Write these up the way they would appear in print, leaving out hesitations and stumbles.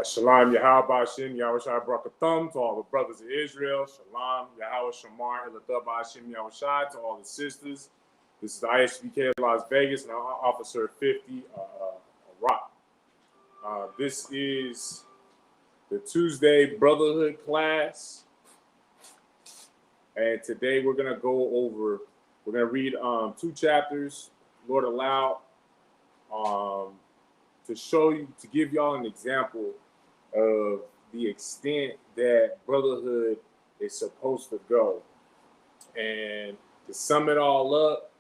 Shalom Yahweh Hashem, Yahweh Shai brought the thumb to all the brothers of Israel. Shalom Yahweh Shamar Elatub Hashem Yahweh Shai to all the sisters. This is the ISUPK Las Vegas and Officer 50 Rock. This is the Tuesday Brotherhood class. And today we're going to read 2 chapters, Lord allowed, to show you, to give y'all an example of the extent that brotherhood is supposed to go. And to sum it all up,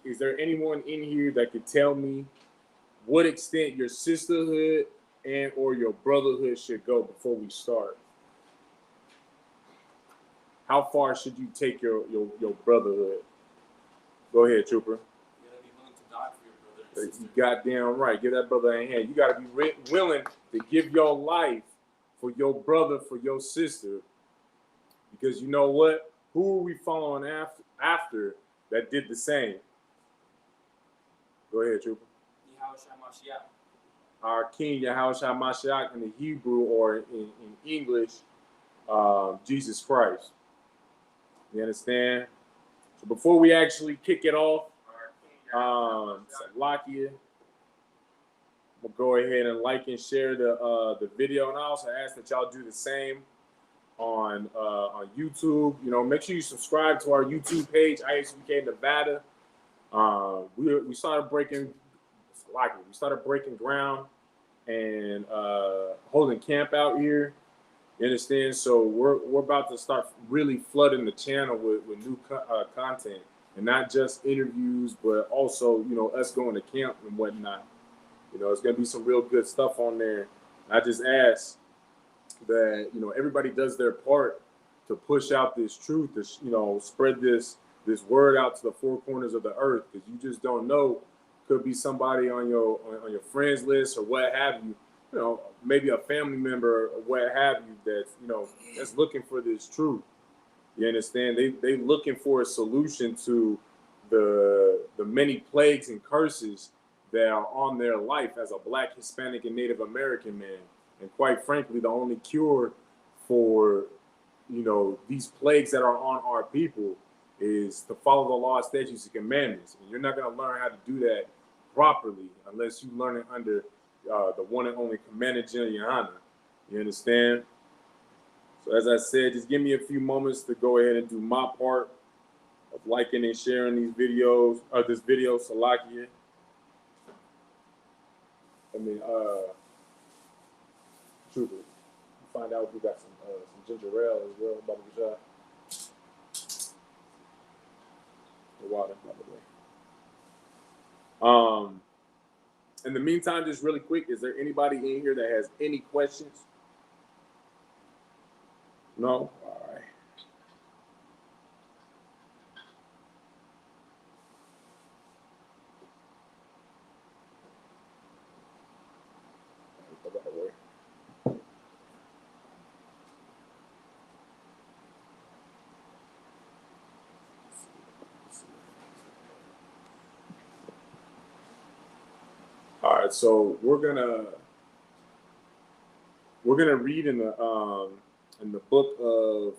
is there anyone in here that could tell me what extent your sisterhood and or your brotherhood should go before we start? How far should you take your brotherhood? Go ahead, Trooper. You goddamn right. Give that brother a hand. You got to be willing to give your life for your brother, for your sister. Because you know what? Who are we following after that did the same? Go ahead, Trooper. Our King Yahushua Mashiach in the Hebrew, or in English, Jesus Christ. You understand? So before we actually kick it off, Lakia, we'll go ahead and like and share the video, and I also ask that y'all do the same on YouTube. You know, make sure you subscribe to our YouTube page, ISUPK Nevada. We started breaking ground and holding camp out here. You understand? So we're about to start really flooding the channel with new content. And not just interviews, but also, you know, us going to camp and whatnot. You know, it's going to be some real good stuff on there. I just ask that, you know, everybody does their part to push out this truth, this, you know, spread this word out to the 4 corners of the earth, because you just don't know. Could be somebody on your friends list or what have you, you know, maybe a family member or what have you that's, you know, that's looking for this truth. You understand? They looking for a solution to the many plagues and curses that are on their life as a Black, Hispanic, and Native American man. And quite frankly, the only cure for, you know, these plagues that are on our people is to follow the law, statutes, and commandments. And you're not going to learn how to do that properly unless you learn it under the one and only Commander General Yohana. You understand? So as I said, just give me a few moments to go ahead and do my part of liking and sharing these videos, this video, Salakia. I mean, Trooper, find out if we got some ginger ale as well, by the way. The water, by the way. In the meantime, just really quick, is there anybody in here that has any questions? No? All right. All right, so we're gonna read in the book of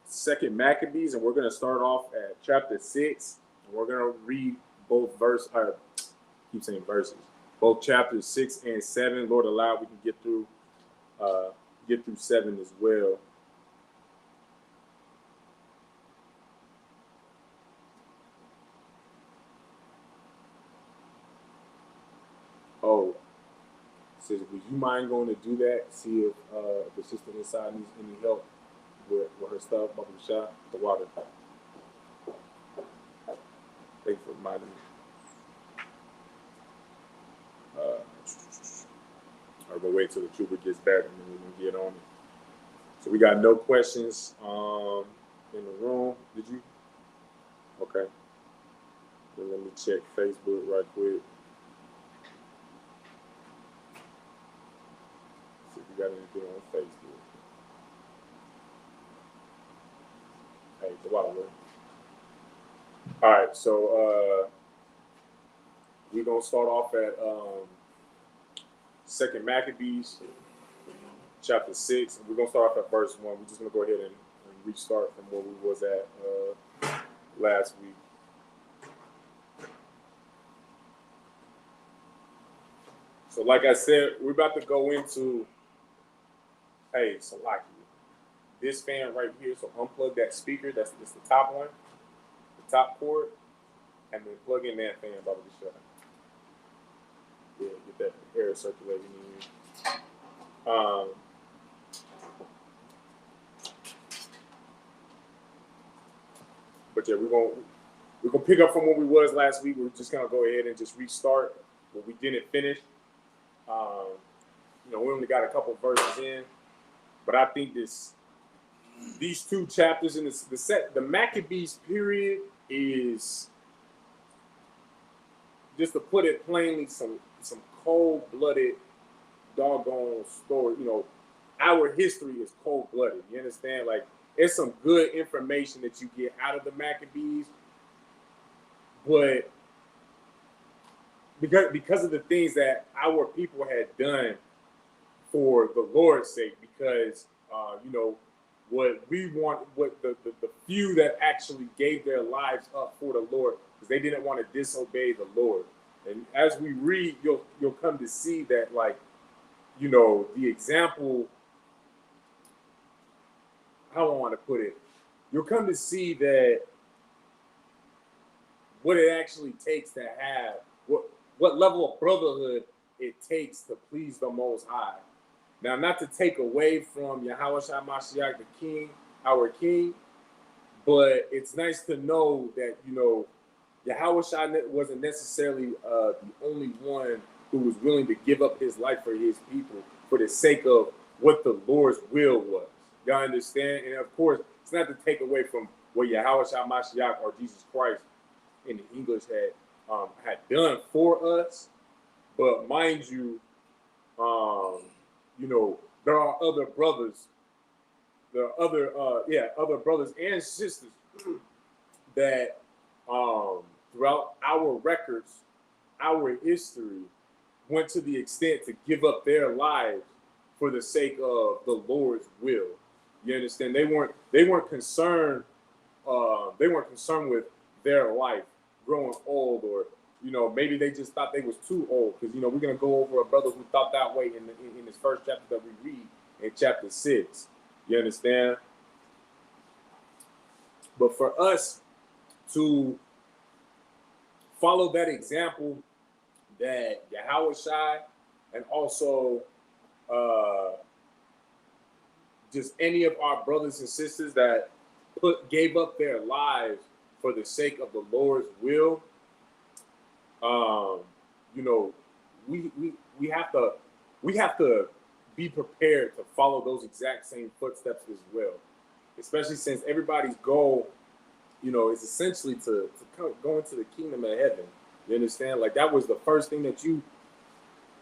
2nd Maccabees, and we're going to start off at chapter 6, and we're going to read both verses, both chapters 6 and 7. Lord allow we can get through 7 as well. Oh, says, would you mind going to do that? See if the sister inside needs any help with her stuff, Baba Shah, the water. Thanks for reminding me. I'll go wait till the trooper gets back and then we can get on it. So we got no questions in the room. Did you? Okay. Then let me check Facebook right quick. See if we got anything on Facebook. Hey, the water. All right, so we're gonna start off at Second Maccabees, chapter 6. We're gonna start off at verse 1. We're just gonna go ahead and restart from where we was at last week. So, like I said, we're about to go into. Hey, Salaki, this fan right here. So unplug that speaker. That's the top one, the top cord, and then plug in that fan, Baba Shah. Yeah, get that air circulating in here. But yeah, we're gonna pick up from where we was last week. We're just gonna go ahead and just restart what we didn't finish. We only got a couple verses in, but I think these two chapters in the Maccabees period is, just to put it plainly, some cold-blooded doggone story. Our history is cold-blooded. You understand? Like, it's some good information that you get out of the Maccabees, but because of the things that our people had done for the Lord's sake, because what we want, what the few that actually gave their lives up for the Lord, because they didn't want to disobey the Lord. And as we read, you'll come to see that, like, the example, how I want to put it, you'll come to see that what it actually takes to have, what level of brotherhood it takes to please the Most High. Now, not to take away from Yahweh Shai Mashiach, the King, our King, but it's nice to know that, Yahweh Shai wasn't necessarily the only one who was willing to give up his life for his people for the sake of what the Lord's will was. Y'all understand? And of course, it's not to take away from what Yahweh Shai Mashiach or Jesus Christ in the English had done for us. But mind you, there are other brothers, other brothers and sisters that throughout our records, our history, went to the extent to give up their lives for the sake of the Lord's will. You understand? They weren't concerned. They weren't concerned with their life growing old, or maybe they just thought they was too old. Because we're gonna go over a brother who thought that way in this first chapter that we read in chapter 6. You understand? But for us to follow that example that Yahweh Shai and also just any of our brothers and sisters that gave up their lives for the sake of the Lord's will, we have to be prepared to follow those exact same footsteps as well. Especially since everybody's goal, is essentially to go into the kingdom of heaven. You understand? Like, that was the first thing that you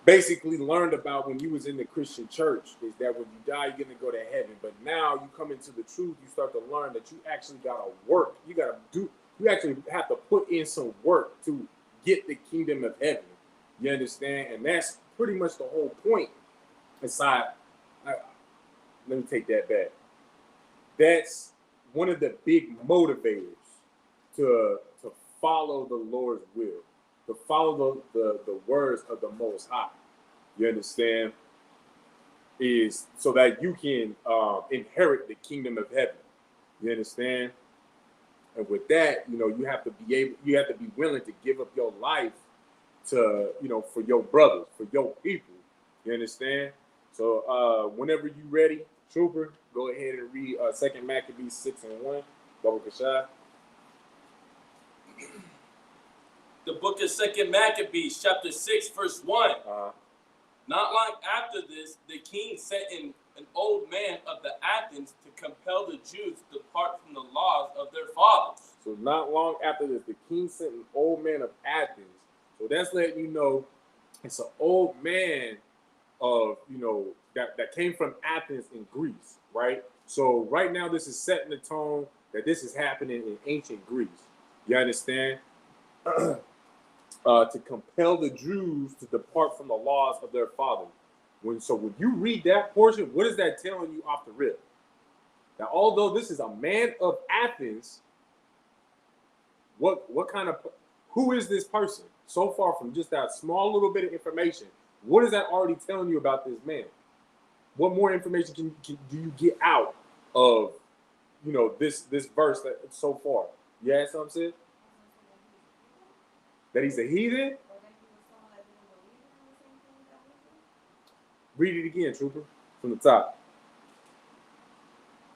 basically learned about when you was in the Christian church, is that when you die, you're gonna go to heaven. But now you come into the truth, you start to learn that you actually gotta work. You actually have to put in some work to get the kingdom of heaven. You understand? And that's pretty much the whole point. Let me take that back. That's one of the big motivators to follow the Lord's will, to follow the words of the Most High. You understand? Is so that you can inherit the kingdom of heaven. You understand? And with that, you have to be willing to give up your life to, for your brothers, for your people. You understand? So whenever you ready, Trooper, go ahead and read 2 Maccabees 6:1. Baba Kashai. The book of 2 Maccabees, chapter 6, verse 1. Not long after this, the king sent in an old man of the Athens to compel the Jews to depart from the laws of their fathers. So not long after this, the king sent an old man of Athens. So that's letting you know it's an old man of, that came from Athens in Greece, right? So right now this is setting the tone that this is happening in ancient Greece. You understand? To compel the Jews to depart from the laws of their fathers. When you read that portion, what is that telling you off the rip? Now, although this is a man of Athens, who is this person? So far from just that small little bit of information, what is that already telling you about this man? What more information do you get out of, this verse that so far? You had something, sis? That he's a heathen? Read it again, trooper, from the top.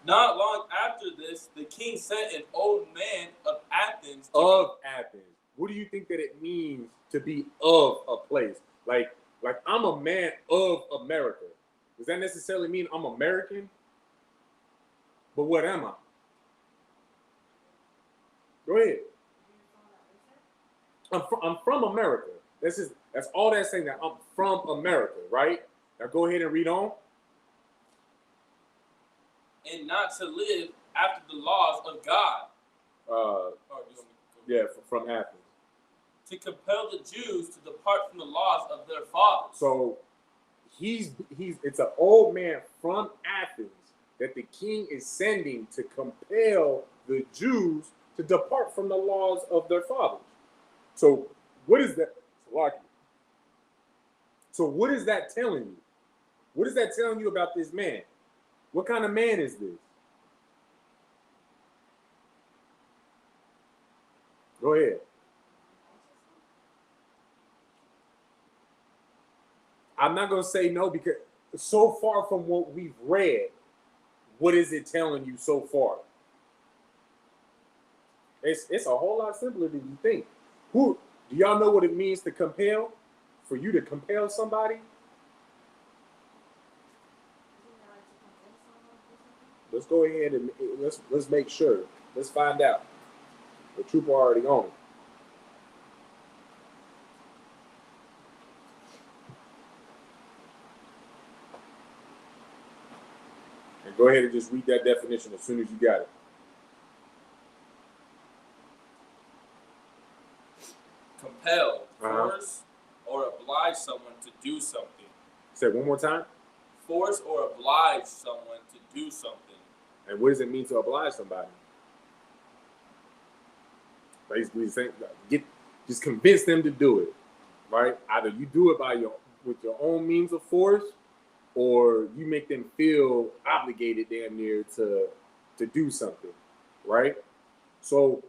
Not long after this, the king sent an old man of Athens. Athens. What do you think that it means to be of a place? Like I'm a man of America. Does that necessarily mean I'm American? But what am I? Go ahead. I'm from America. That's all that's saying, that I'm from America, right? Now go ahead and read on. And not to live after the laws of God. From Athens. To compel the Jews to depart from the laws of their fathers. So it's an old man from Athens that the king is sending to compel the Jews to depart from the laws of their fathers. So what is that? So what is that telling you? What is that telling you about this man? What kind of man is this? Go ahead. I'm not going to say no, because so far from what we've read, what is it telling you so far? It's a whole lot simpler than you think. Do y'all know what it means to compel? For you to compel somebody? Let's go ahead and let's make sure. Let's find out. The trooper already on it. And go ahead and just read that definition as soon as you got it. Compel, force, or oblige someone to do something. Say it one more time. Force or oblige someone to do something. And what does it mean to oblige somebody? Basically saying, just convince them to do it, right? Either you do it with your own means of force, or you make them feel obligated damn near to do something, right? So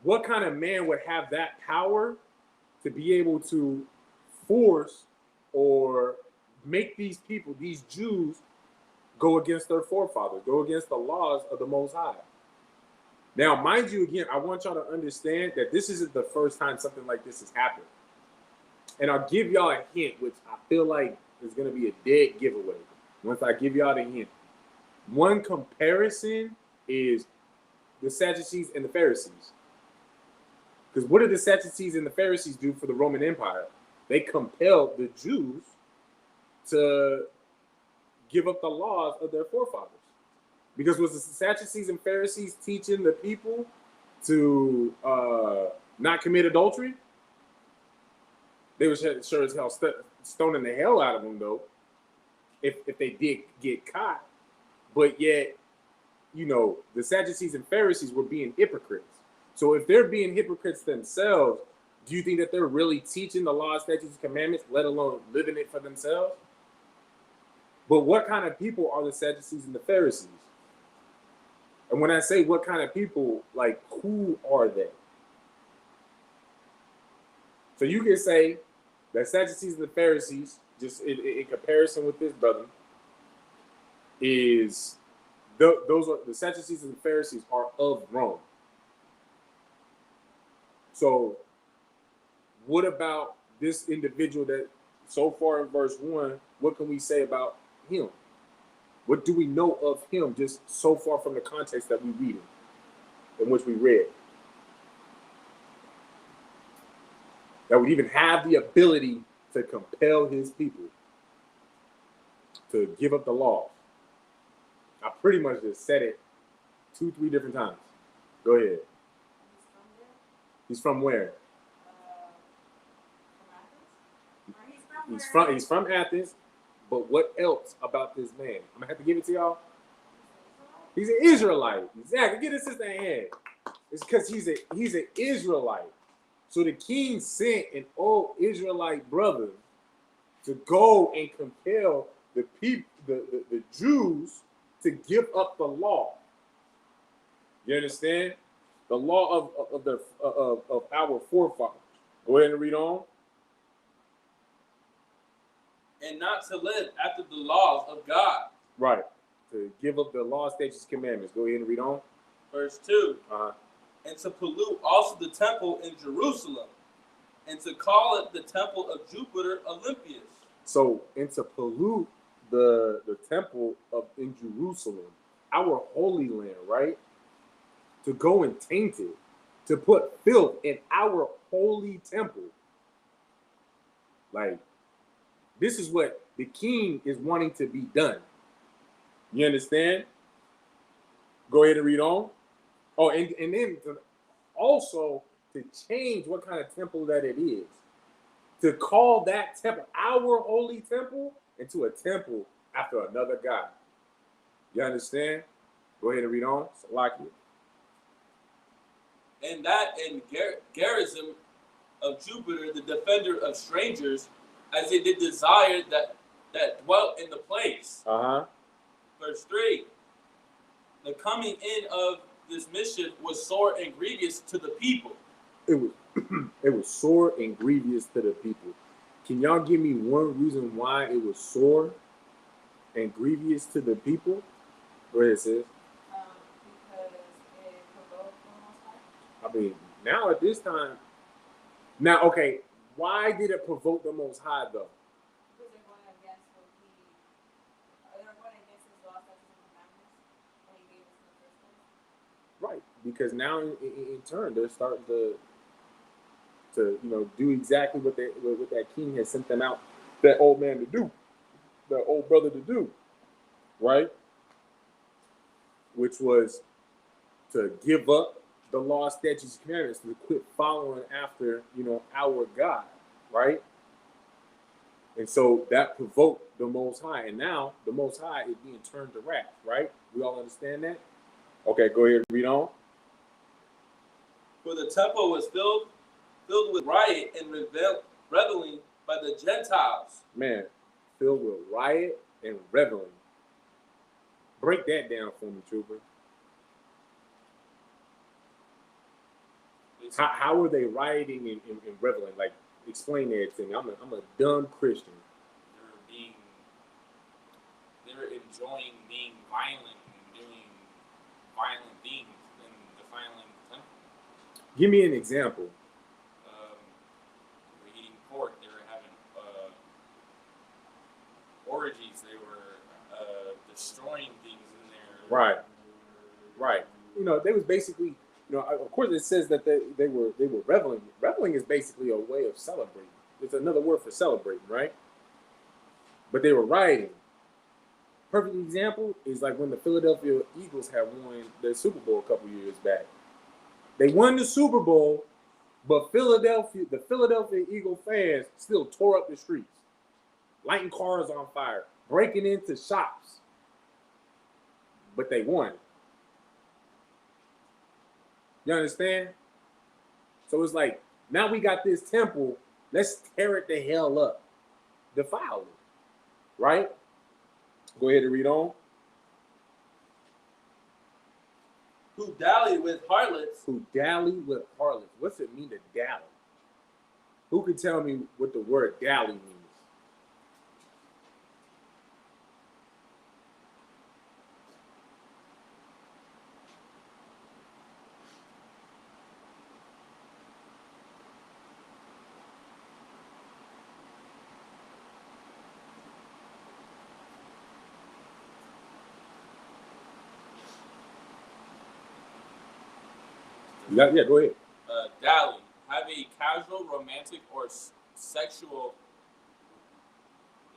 what kind of man would have that power to be able to force or make these people, these Jews, go against their forefathers, go against the laws of the Most High? Now, mind you, again, I want y'all to understand that this isn't the first time something like this has happened. And I'll give y'all a hint, which I feel like is going to be a dead giveaway once I give y'all the hint. One comparison is the Sadducees and the Pharisees. Because what did the Sadducees and the Pharisees do for the Roman Empire? They compelled the Jews to give up the laws of their forefathers. Because was the Sadducees and Pharisees teaching the people to not commit adultery? They were sure as hell stoning the hell out of them, though, if they did get caught. But yet, the Sadducees and Pharisees were being hypocrites. So if they're being hypocrites themselves, do you think that they're really teaching the law, statutes, and commandments, let alone living it for themselves? But what kind of people are the Sadducees and the Pharisees? And when I say what kind of people, like, who are they? So you can say that Sadducees and the Pharisees, just in comparison with this brother, is those are the Sadducees and the Pharisees are of Rome. So what about this individual that so far in verse 1, what can we say about him? What do we know of him just so far from the context that we read it, in which we read? That would even have the ability to compel his people to give up the law. I pretty much just said it 2-3 different times. Go ahead. He's from where? He's from Athens. But what else about this man? I'm gonna have to give it to y'all. He's an Israelite. Exactly. Get his sister in hand. It's because he's an Israelite. So the king sent an old Israelite brother to go and compel the people, the Jews, to give up the law. You understand? The law of our forefathers. Go ahead and read on. And not to live after the laws of God. Right. To give up the law, statutes, commandments. Go ahead and read on. Verse 2. Uh-huh. And to pollute also the temple in Jerusalem, and to call it the temple of Jupiter Olympius. So, and to pollute the temple in Jerusalem, our holy land, right? To go and taint it, to put filth in our holy temple. Like, this is what the king is wanting to be done. You understand? Go ahead and read on. Oh, and then also to change what kind of temple that it is. To call that temple, our holy temple, into a temple after another god. You understand? Go ahead and read on. Salakia. And that in garrison of Jupiter, the defender of strangers, as they did desire that dwelt in the place. Uh-huh. Verse 3. The coming in of this mischief was sore and grievous to the people. It was sore and grievous to the people. Can y'all give me one reason why it was sore and grievous to the people? Go ahead, sis. Because it provoked the Most High. I mean, now at this time, now, okay, why did it provoke the Most High, though? Because they're going against they're going against his laws, statutes, and commandments that he gave us in the first place. Right, because now in turn, they're starting to do exactly what that king has sent them out, that old man to do, that old brother to do, right? Which was to give up the law, statutes, and commandments, to quit following after, our God, right? And so that provoked the Most High, and now the Most High is being turned to wrath, right? We all understand that? Okay, go ahead and read on. For the temple was filled with riot and reveling by the Gentiles. Man, filled with riot and reveling. Break that down for me, trooper. How are they rioting and reveling? Like, explain that to me. I'm a dumb Christian. They were enjoying being violent and doing violent things and defiling the temple. Give me an example. They were eating pork. They were having orgies. They were destroying things in there. Right. They was basically, of course it says that they were reveling. Reveling is basically a way of celebrating. It's another word for celebrating, right? But they were rioting. Perfect example is like when the Philadelphia Eagles had won the Super Bowl a couple years back. They won the Super Bowl, but the Philadelphia Eagle fans still tore up the streets, lighting cars on fire, breaking into shops. But they won. You understand? So it's like, now we got this temple, let's tear it the hell up. Defile it. Right? Go ahead and read on. Who dallied with harlots. What's it mean to dally? Who can tell me what the word dally means? Yeah, go ahead. Dally. Have a casual, romantic, or sexual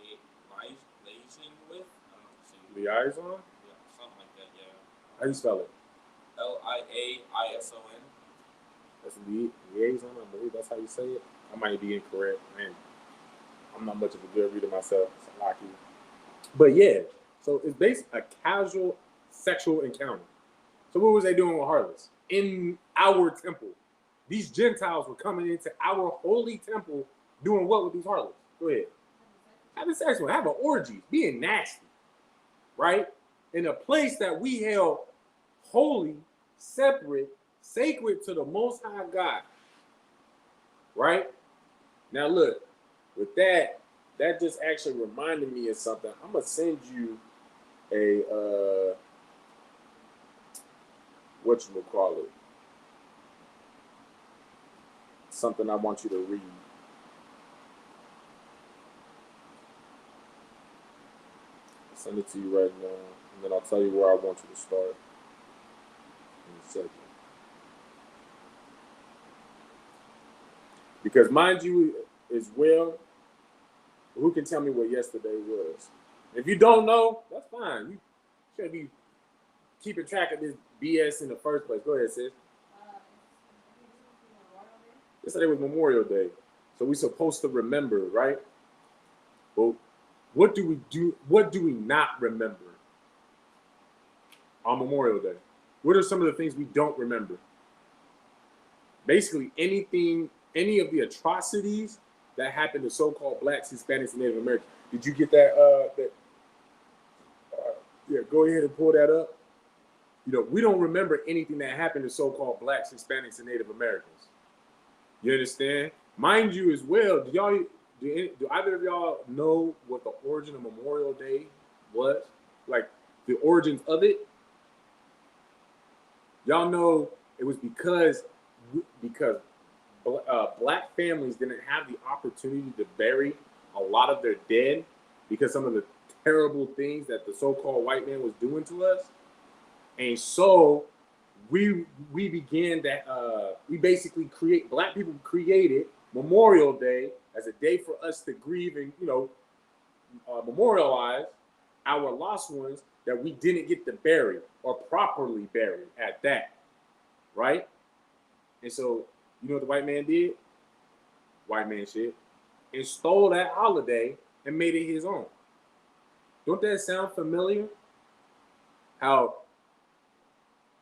liaison with? Liaison? Yeah, something like that, yeah. How you spell it? Liaison. That's liaison, I believe that's how you say it. I might be incorrect, man. I'm not much of a good reader myself. So lucky. But yeah, so it's basically a casual sexual encounter. So what was they doing with harlots? In our temple. These Gentiles were coming into our holy temple doing what with these harlots? Go ahead. Having sex with them, having orgies, being nasty, right? In a place that we held holy, separate, sacred to the Most High God, right? Now look, with that, that just actually reminded me of something. I'm gonna send you a whatchamacallit, something I want you to read. I'll send it to you right now, and then I'll tell you where I want you to start in a second. Because mind you, as well, who can tell me what yesterday was? If you don't know, that's fine. You shouldn't be keeping track of this BS in the first place. Go ahead, sis. Yesterday was Memorial Day, so we're supposed to remember, right? Well, what do we do? What do we not remember on Memorial Day? What are some of the things we don't remember? Basically, anything, any of the atrocities that happened to so-called blacks, Hispanics, and Native Americans. Did you get that? Yeah, go ahead and pull that up. You know, we don't remember anything that happened to so-called blacks, Hispanics, and Native Americans. You understand? Mind you, as well. Do either of y'all know what the origin of Memorial Day was? Like the origins of it? Y'all know it was because black families didn't have the opportunity to bury a lot of their dead because some of the terrible things that the so-called white man was doing to us. And so we began that we basically black people created Memorial Day as a day for us to grieve and, you know, memorialize our lost ones that we didn't get to bury or properly bury at that, right? And so, you know what the white man did? White man shit. And stole that holiday and made it his own. Don't that sound familiar? How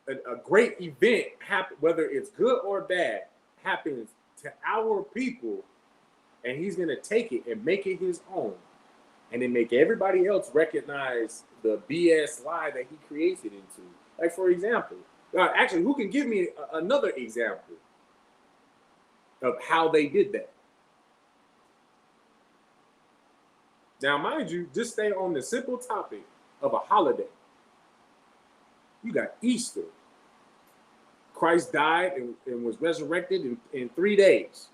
a great event happen, whether it's good or bad, happens to our people, and he's gonna take it and make it his own, and then make everybody else recognize the BS lie that he creates it into. Like, for example, actually, who can give me another example of how they did that? Now, mind you, just stay on the simple topic of a holiday. You got Easter. Christ died and was resurrected in 3 days.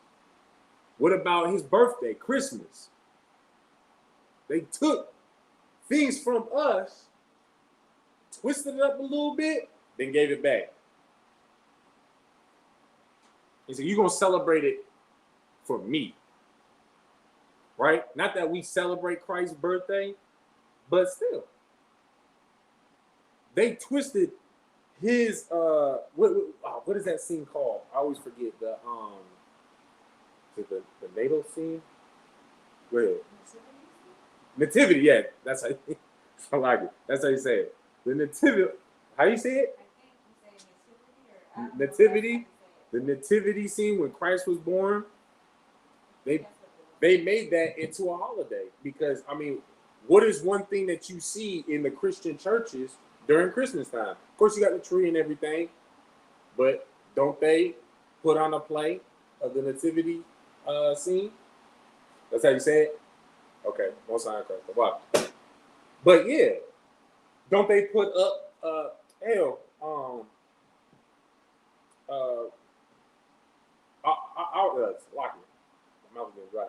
What about his birthday, Christmas? They took things from us, twisted it up a little bit, then gave it back. He said, you're going to celebrate it for me. Right? Not that we celebrate Christ's birthday, but still. They twisted his what is that scene called? I always forget the natal scene. Go ahead. Nativity, yeah, that's how I like it. That's how you say it. The nativity. How you say it? I think you say Nativity. The nativity scene when Christ was born. They made that into a holiday because, I mean, what is one thing that you see in the Christian churches during Christmas time? Of course, you got the tree and everything, but don't they put on a play of the nativity scene? That's how you say it? Okay, no sign of Christ. Wow. But yeah, don't they put up my mouth is getting dry.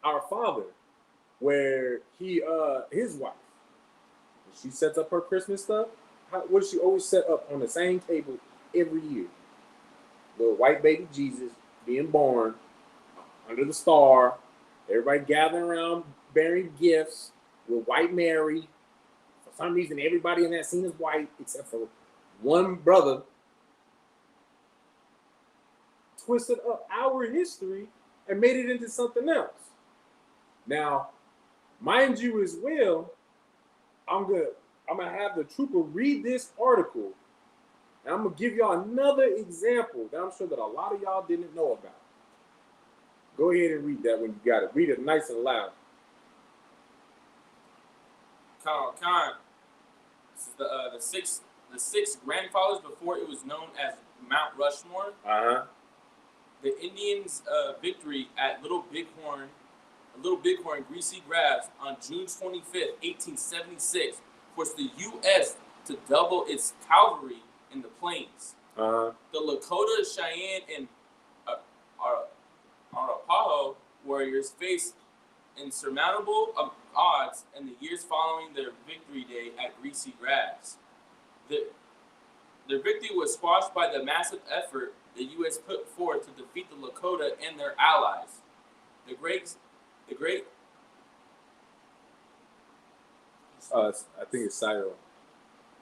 Our Father, where he his wife, she sets up her Christmas stuff. What does she always set up on the same table every year? Little white baby Jesus being born under the star. Everybody gathering around bearing gifts with white Mary. For some reason, everybody in that scene is white except for one brother. Twisted up our history and made it into something else. Now, mind you as well, I'm gonna have the trooper read this article, and I'm gonna give y'all another example that I'm sure that a lot of y'all didn't know about. Go ahead and read that when you got it. Read it nice and loud. Khan. This is the six grandfathers before it was known as Mount Rushmore. The Indians' victory at Little Bighorn, Greasy Grass on June 25th, 1876, forced the U.S. to double its cavalry in the plains. The Lakota, Cheyenne, and Arapaho warriors faced insurmountable odds in the years following their victory day at Greasy Grass. Their victory was squashed by the massive effort the U.S. put forth to defeat the Lakota and their allies. I think it's Silo.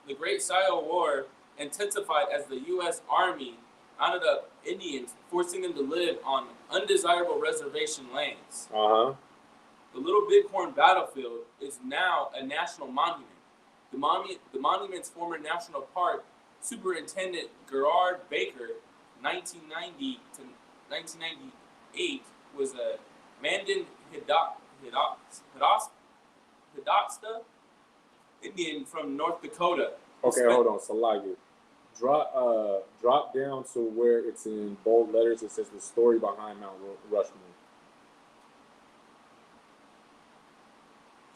The Great Sioux War intensified as the U.S. Army rounded up Indians, forcing them to live on undesirable reservation lands. The Little Bighorn battlefield is now a national monument. The monument's former national park superintendent Gerard Baker, 1990 to 1998, was a Mandan Hidatsa Indian from North Dakota. Okay, hold on, Salagi. Drop down to where it's in bold letters. It says the story behind Mount Rushmore.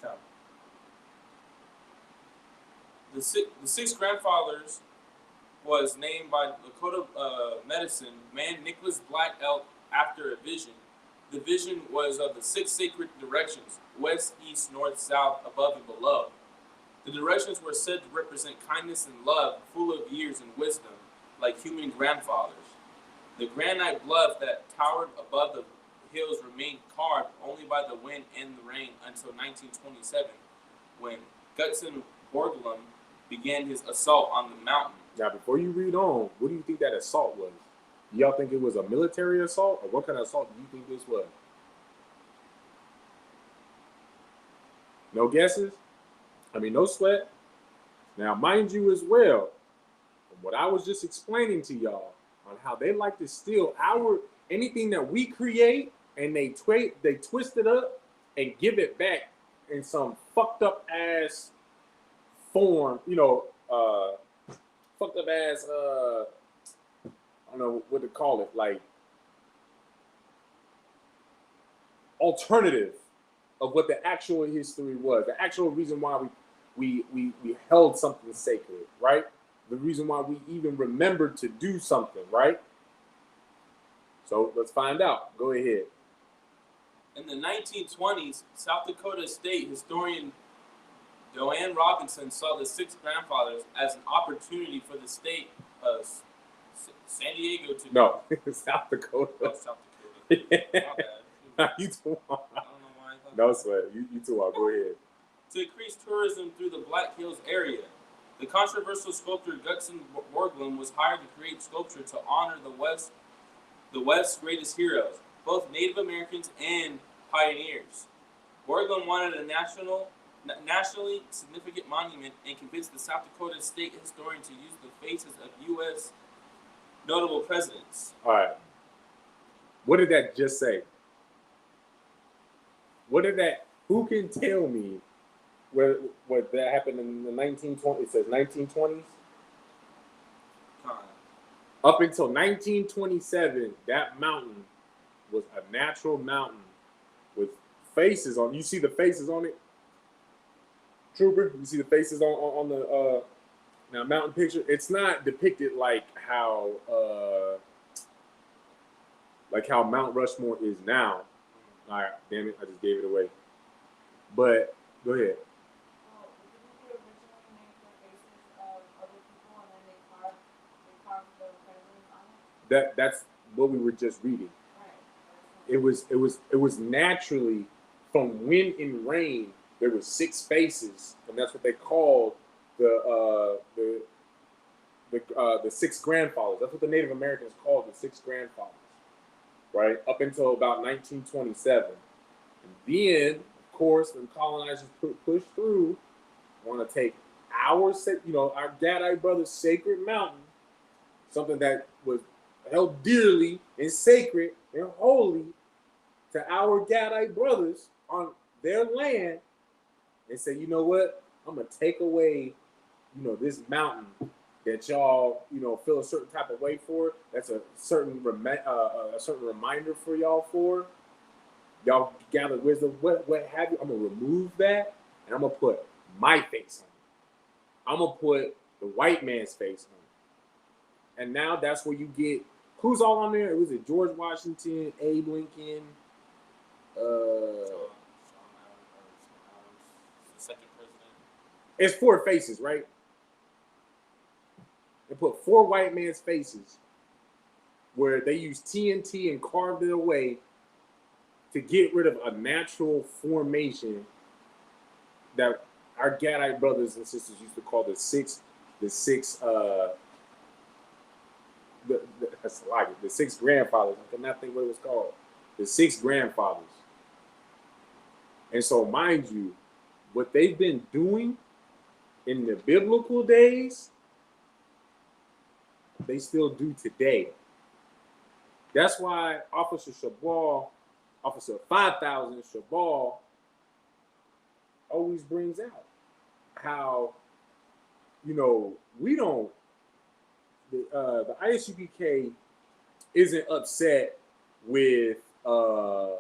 Okay. The six grandfathers was named by Lakota medicine man Nicholas Black Elk after a vision. The vision was of the six sacred directions: west, east, north, south, above, and below. The directions were said to represent kindness and love, full of years and wisdom, like human grandfathers. The granite bluff that towered above the hills remained carved only by the wind and the rain until 1927, when Gutzon Borglum began his assault on the mountain. Now, before you read on, what do you think that assault was? Do y'all think it was a military assault, or what kind of assault do you think this was? No guesses? I mean, no sweat. Now, mind you as well, from what I was just explaining to y'all on how they like to steal anything that we create, and they twist it up and give it back in some fucked up ass form, fucked up ass, I don't know what to call it, like alternative of what the actual history was, the actual reason why we held something sacred, right? The reason why we even remembered to do something, right? So let's find out. Go ahead. In the 1920s, South Dakota state historian Joanne Robinson saw the six grandfathers as an opportunity for the state of San Diego to... No, South Dakota. Oh, South Dakota. My bad. You too long. I don't know why I thought No that. sweat. You too long. Go ahead. To increase tourism through the Black Hills area, the controversial sculptor Gutzon Borglum was hired to create sculpture to honor the West's greatest heroes, both Native Americans and pioneers. Borglum wanted a nationally significant monument and convinced the South Dakota state historian to use the faces of U.S. notable presidents. All right. What did that just say? Who can tell me what that happened in the 1920s? It says 1920s. Up until 1927, that mountain was a natural mountain with faces on. You see the faces on it, Trooper? You see the faces on the now mountain picture? It's not depicted like how Mount Rushmore is now. All right, damn it, I just gave it away. But go ahead. Well, didn't you originally make the faces of other people and then they carved the presidents on it? That's what we were just reading. Right. It was naturally from wind and rain. There were six faces, and that's what they called the six grandfathers. That's what the Native Americans called the six grandfathers, right? Up until about 1927. Then, of course, the colonizers push through, want to take our Gadite brothers' sacred mountain, something that was held dearly and sacred and holy to our Gadite brothers on their land, and say, you know what? I'm gonna take away, this mountain that y'all, feel a certain type of way for. That's a certain reminder for y'all for. Y'all gather wisdom, what have you. I'm gonna remove that, and I'm gonna put my face on it. I'm gonna put the white man's face on it. And now that's where you get who's all on there. It was George Washington, Abe Lincoln, The second president. it's 4 faces, right? They put 4 white men's faces where they used TNT and carved it away to get rid of a natural formation that our Gadite brothers and sisters used to call the six grandfathers. I cannot think what it was called. The 6 grandfathers. And so, mind you, what they've been doing in the biblical days, they still do today. That's why Officer 5000 Shabal, always brings out how, we don't, the ISUPK isn't upset with the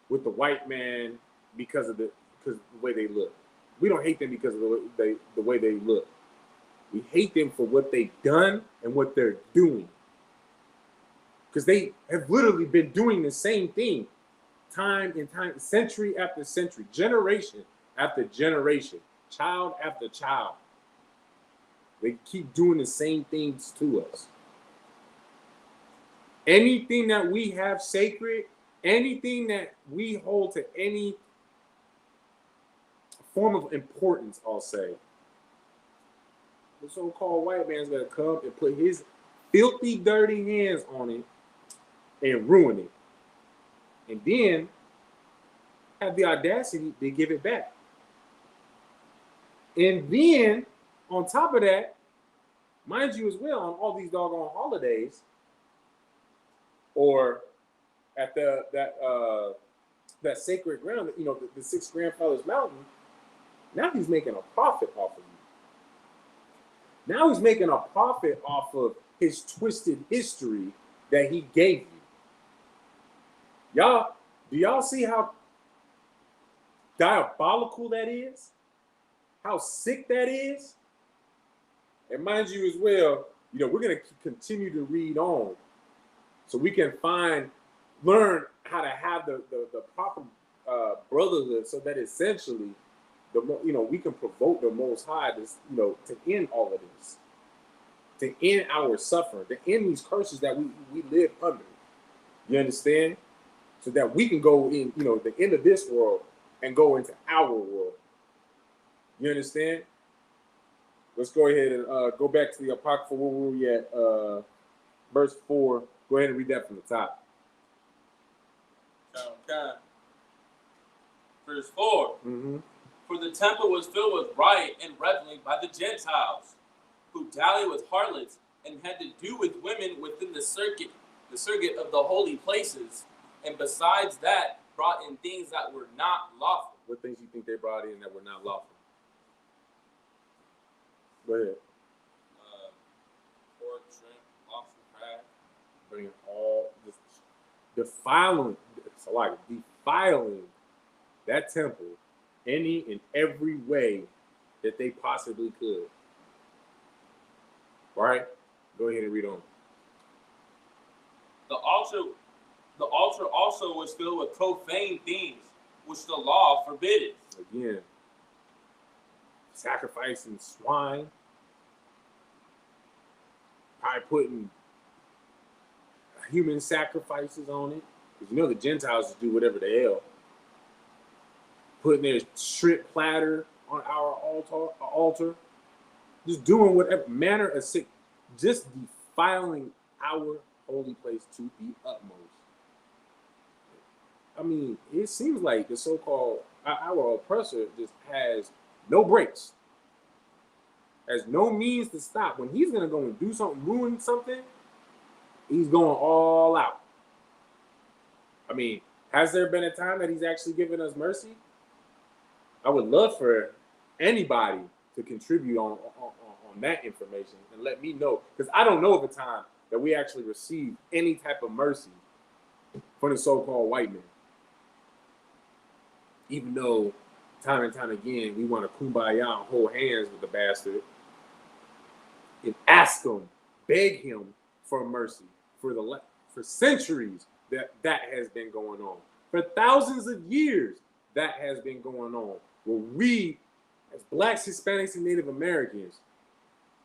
white man because of the way they look. We don't hate them because of the way they look. We hate them for what they've done and what they're doing. Because they have literally been doing the same thing time and time, century after century, generation after generation, child after child. They keep doing the same things to us. Anything that we have sacred, anything that we hold to any form of importance, I'll say, the so-called white man's gonna come and put his filthy, dirty hands on it and ruin it. And then have the audacity to give it back. And then, on top of that, mind you as well, on all these doggone holidays, or at that sacred ground, the 6 grandfathers mountain, now he's making a profit off of you. Now he's making a profit off of his twisted history that he gave you. Y'all, do y'all see how diabolical that is? How sick that is? And mind you as well, we're going to continue to read on so we can learn how to have the proper brotherhood, so that essentially, we can provoke the Most High to end all of this, to end our suffering, to end these curses that we live under. You understand? So that we can go in, the end of this world and go into our world. You understand? Let's go ahead and go back to the Apocrypha. Where were we at? Verse 4. Go ahead and read that from the top. Okay. Verse 4. Mm-hmm. For the temple was filled with riot and reveling by the Gentiles, who dally with harlots and had to do with women within the circuit of the holy places, and besides that, brought in things that were not lawful. What things you think they brought in that were not lawful? Go ahead. Pork, shrimp, lobster, crab. Bringing all this, defiling that temple any and every way that they possibly could. All right? Go ahead and read on. The altar also was filled with profane things, which the law forbiddeth. Again, sacrificing swine, probably putting human sacrifices on it. Because the Gentiles just do whatever the hell. Putting their shrimp platter on our altar. Just doing whatever manner of sick. Just defiling our holy place to the utmost. I mean, it seems like the so-called our oppressor just has no brakes, has no means to stop. When he's gonna go and do something, ruin something, he's going all out. I mean, has there been a time that he's actually given us mercy? I would love for anybody to contribute on that information and let me know, because I don't know of a time that we actually received any type of mercy from the so-called white man. Even though time and time again we want to kumbaya and hold hands with the bastard and ask him, beg him for mercy for centuries that has been going on. For thousands of years that has been going on. Where we, as blacks, Hispanics, and Native Americans,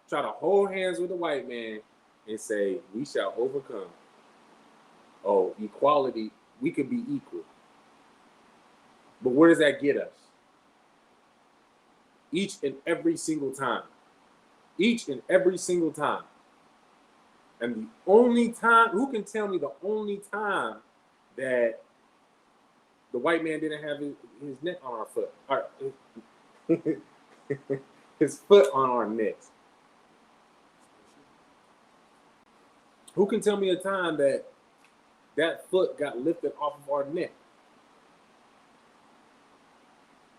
try to hold hands with the white man and say, we shall overcome. Oh, equality, we can be equal. But where does that get us? Each and every single time. Each and every single time. And the only time, who can tell me the only time that the white man didn't have his neck on our foot? His foot on our necks. Who can tell me a time that that foot got lifted off of our neck?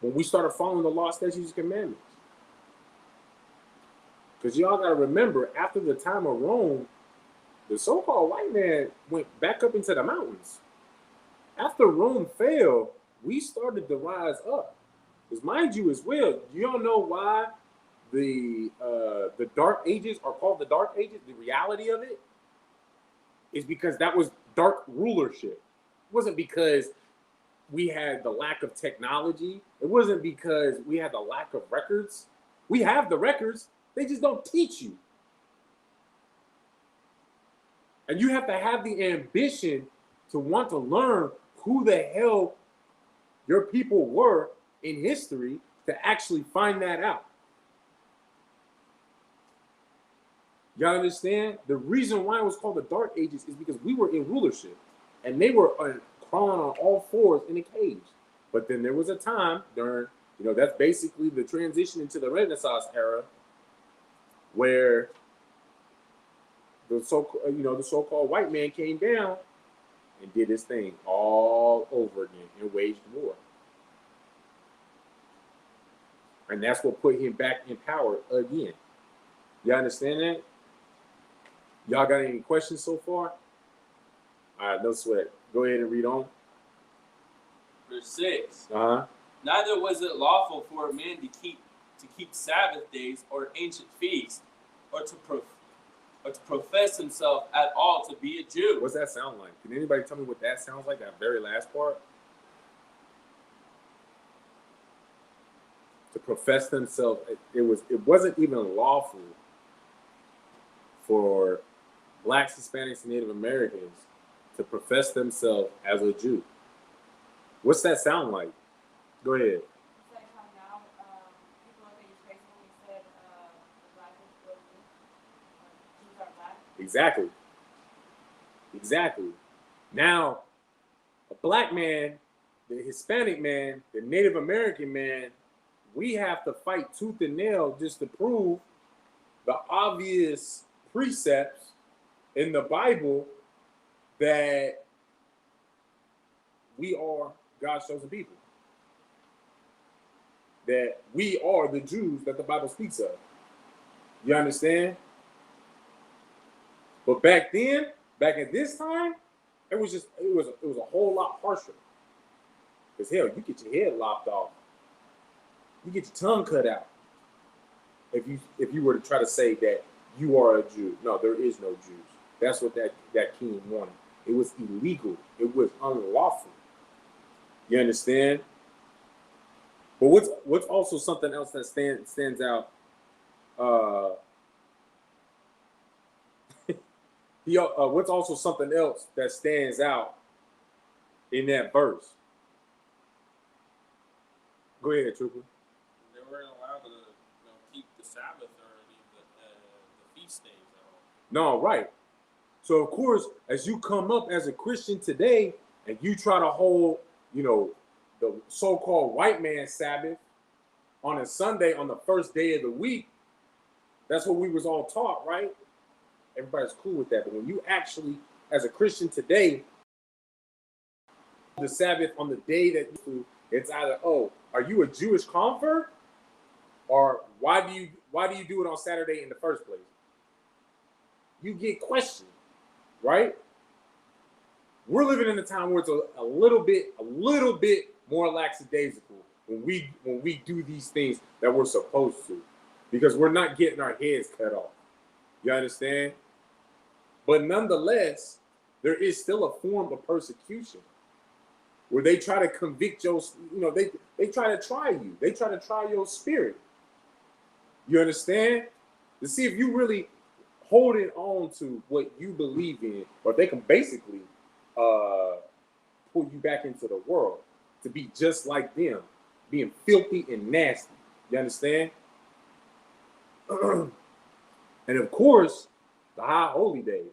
When we started following the law, statutes, and commandments. Because y'all got to remember, after the time of Rome, the so-called white man went back up into the mountains. After Rome fell, we started to rise up. Because mind you as well, you don't know why the Dark Ages are called the Dark Ages. The reality of it is because that was dark rulership. It wasn't because we had the lack of technology. It wasn't because we had the lack of records. We have the records. They just don't teach you. And you have to have the ambition to want to learn who the hell your people were in history to actually find that out. Y'all understand? The reason why it was called the Dark Ages is because we were in rulership and they were crawling on all fours in a cage. But then there was a time during, that's basically the transition into the Renaissance era where the so-called white man came down and did his thing all over again and waged war. And that's what put him back in power again. Y'all understand that? Y'all got any questions so far? All right, no sweat. Go ahead and read on. Verse 6. Uh-huh. Neither was it lawful for a man to keep Sabbath days or ancient feasts, or to profess himself at all to be a Jew. What's that sound like? Can anybody tell me what that sounds like, that very last part? To profess themselves, it wasn't even lawful for blacks, Hispanics, and Native Americans to profess themselves as a Jew. What's that sound like? Go ahead. It's like how now people look at your face when we said the black is Jews are black. Exactly. Now, a black man, the Hispanic man, the Native American man, we have to fight tooth and nail just to prove the obvious precepts in the Bible that we are God's chosen people. That we are the Jews that the Bible speaks of. You understand? But back then, back at this time, it was a whole lot harsher. Because hell, you get your head lopped off. You get your tongue cut out. If you were to try to say that you are a Jew. No, there is no Jews. That's what that king wanted. It was illegal. It was unlawful. You understand? But what's also something else that stands out? What's also something else that stands out in that verse? Go ahead, Trooper. They weren't allowed to keep the Sabbath or the feast days at all. No, right. So of course, as you come up as a Christian today, and you try to hold, the so-called white man Sabbath on a Sunday on the first day of the week, that's what we was all taught, right? Everybody's cool with that. But when you actually, as a Christian today, the Sabbath on the day that it's either, oh, are you a Jewish convert? Or why do you do it on Saturday in the first place? You get questioned, right? We're living in a time where it's a little bit more lackadaisical when we do these things that we're supposed to, because we're not getting our heads cut off. You understand? But nonetheless, there is still a form of persecution where they try to convict your, they try to try you. They try to try your spirit. You understand? To see if you really holding on to what you believe in, or they can basically pull you back into the world to be just like them, being filthy and nasty. You understand? And of course, the high holy days.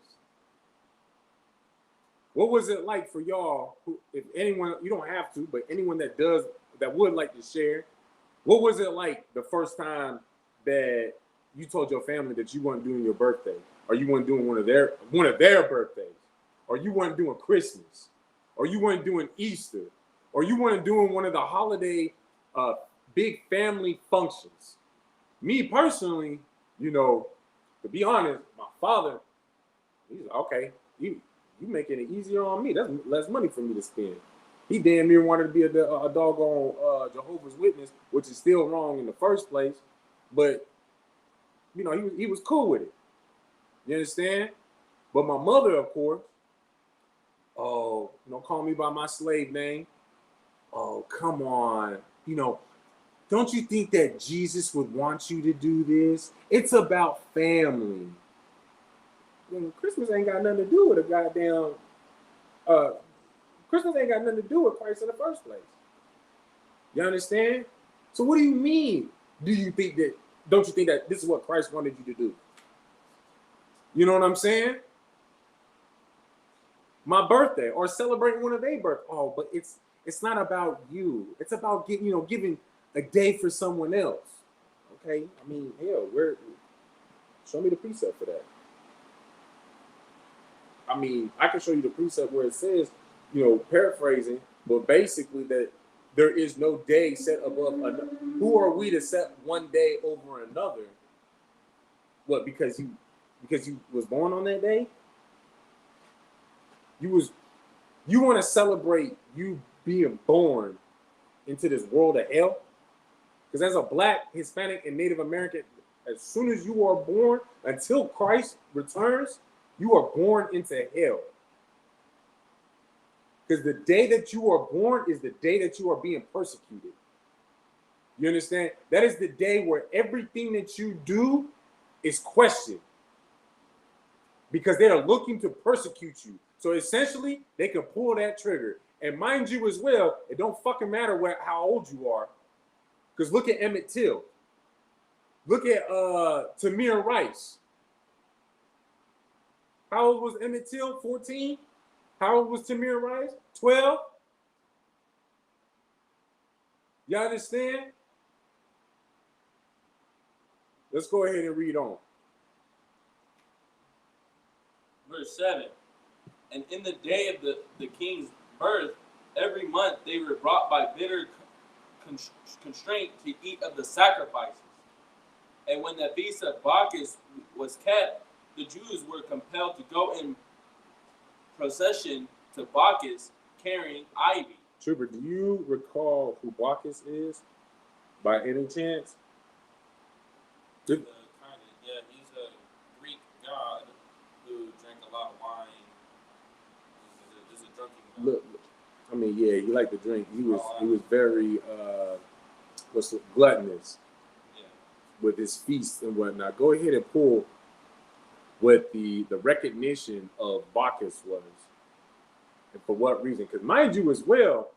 What was it like for y'all? If anyone, you don't have to, but anyone that would like to share, what was it like the first time that you told your family that you weren't doing your birthday, or you weren't doing one of their birthdays, or you weren't doing Christmas, or you weren't doing Easter, or you weren't doing one of the holiday big family functions? Me personally, to be honest, my father, he's like, okay, you making it easier on me. That's less money for me to spend. He damn near wanted to be a doggone Jehovah's Witness, which is still wrong in the first place. But he was cool with it. You understand? But my mother, of course, call me by my slave name. Oh, come on. Don't you think that Jesus would want you to do this? It's about family. Christmas ain't got nothing to do with a goddamn. Christmas ain't got nothing to do with Christ in the first place. You understand? So what do you mean? Don't you think that this is what Christ wanted you to do? You know what I'm saying? My birthday, or celebrating one of their birthdays. Oh, but it's not about you. It's about giving a day for someone else. Okay? I mean, hell, show me the precept for that. I mean, I can show you the precept where it says, paraphrasing, but basically that there is no day set above another. Who are we to set one day over another? What, because you was born on that day? You want to celebrate you being born into this world of hell? Because as a Black, Hispanic, and Native American, as soon as you are born, until Christ returns, you are born into hell. Because the day that you are born is the day that you are being persecuted. You understand? That is the day where everything that you do is questioned. Because they are looking to persecute you. So essentially, they can pull that trigger. And mind you as well, it don't fucking matter how old you are. Because look at Emmett Till. Look at Tamir Rice. How old was Emmett Till? 14? How old was Tamir Rice? 12? You understand? Let's go ahead and read on. Verse 7. And in the day of the king's birth, every month they were brought by bitter constraint to eat of the sacrifices. And when the feast of Bacchus was kept, the Jews were compelled to go in procession to Bacchus carrying ivy. Trooper, do you recall who Bacchus is by any chance? Yeah, he's a Greek god who drank a lot of wine. He's a drunken god. Look, I mean, yeah, he liked to drink. He was very gluttonous with his feasts and whatnot. Go ahead and pull what the recognition of Bacchus was, and for what reason. Because mind you as well,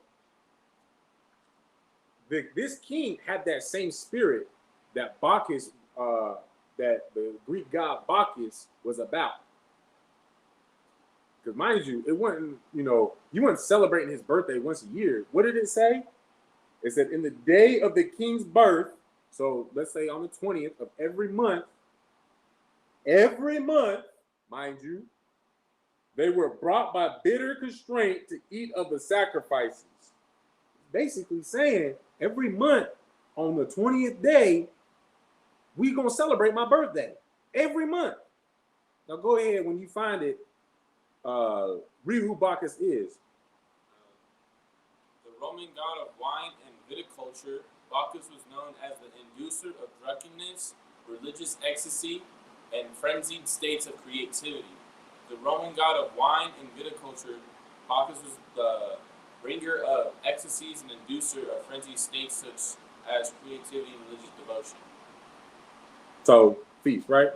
this king had that same spirit that Bacchus, that the Greek god Bacchus was about. Because mind you, it wasn't, you weren't celebrating his birthday once a year. What did it say? It said in the day of the king's birth, so let's say on the 20th of every month, mind you, they were brought by bitter constraint to eat of the sacrifices. Basically saying every month on the 20th day, we gonna celebrate my birthday. Every month. Now go ahead when you find it, read who Bacchus is. The Roman god of wine and viticulture, Bacchus was known as the inducer of drunkenness, religious ecstasy, and frenzied states of creativity. The Roman god of wine and viticulture, Bacchus was the bringer of ecstasies and inducer of frenzied states such as creativity and religious devotion. So feast, right?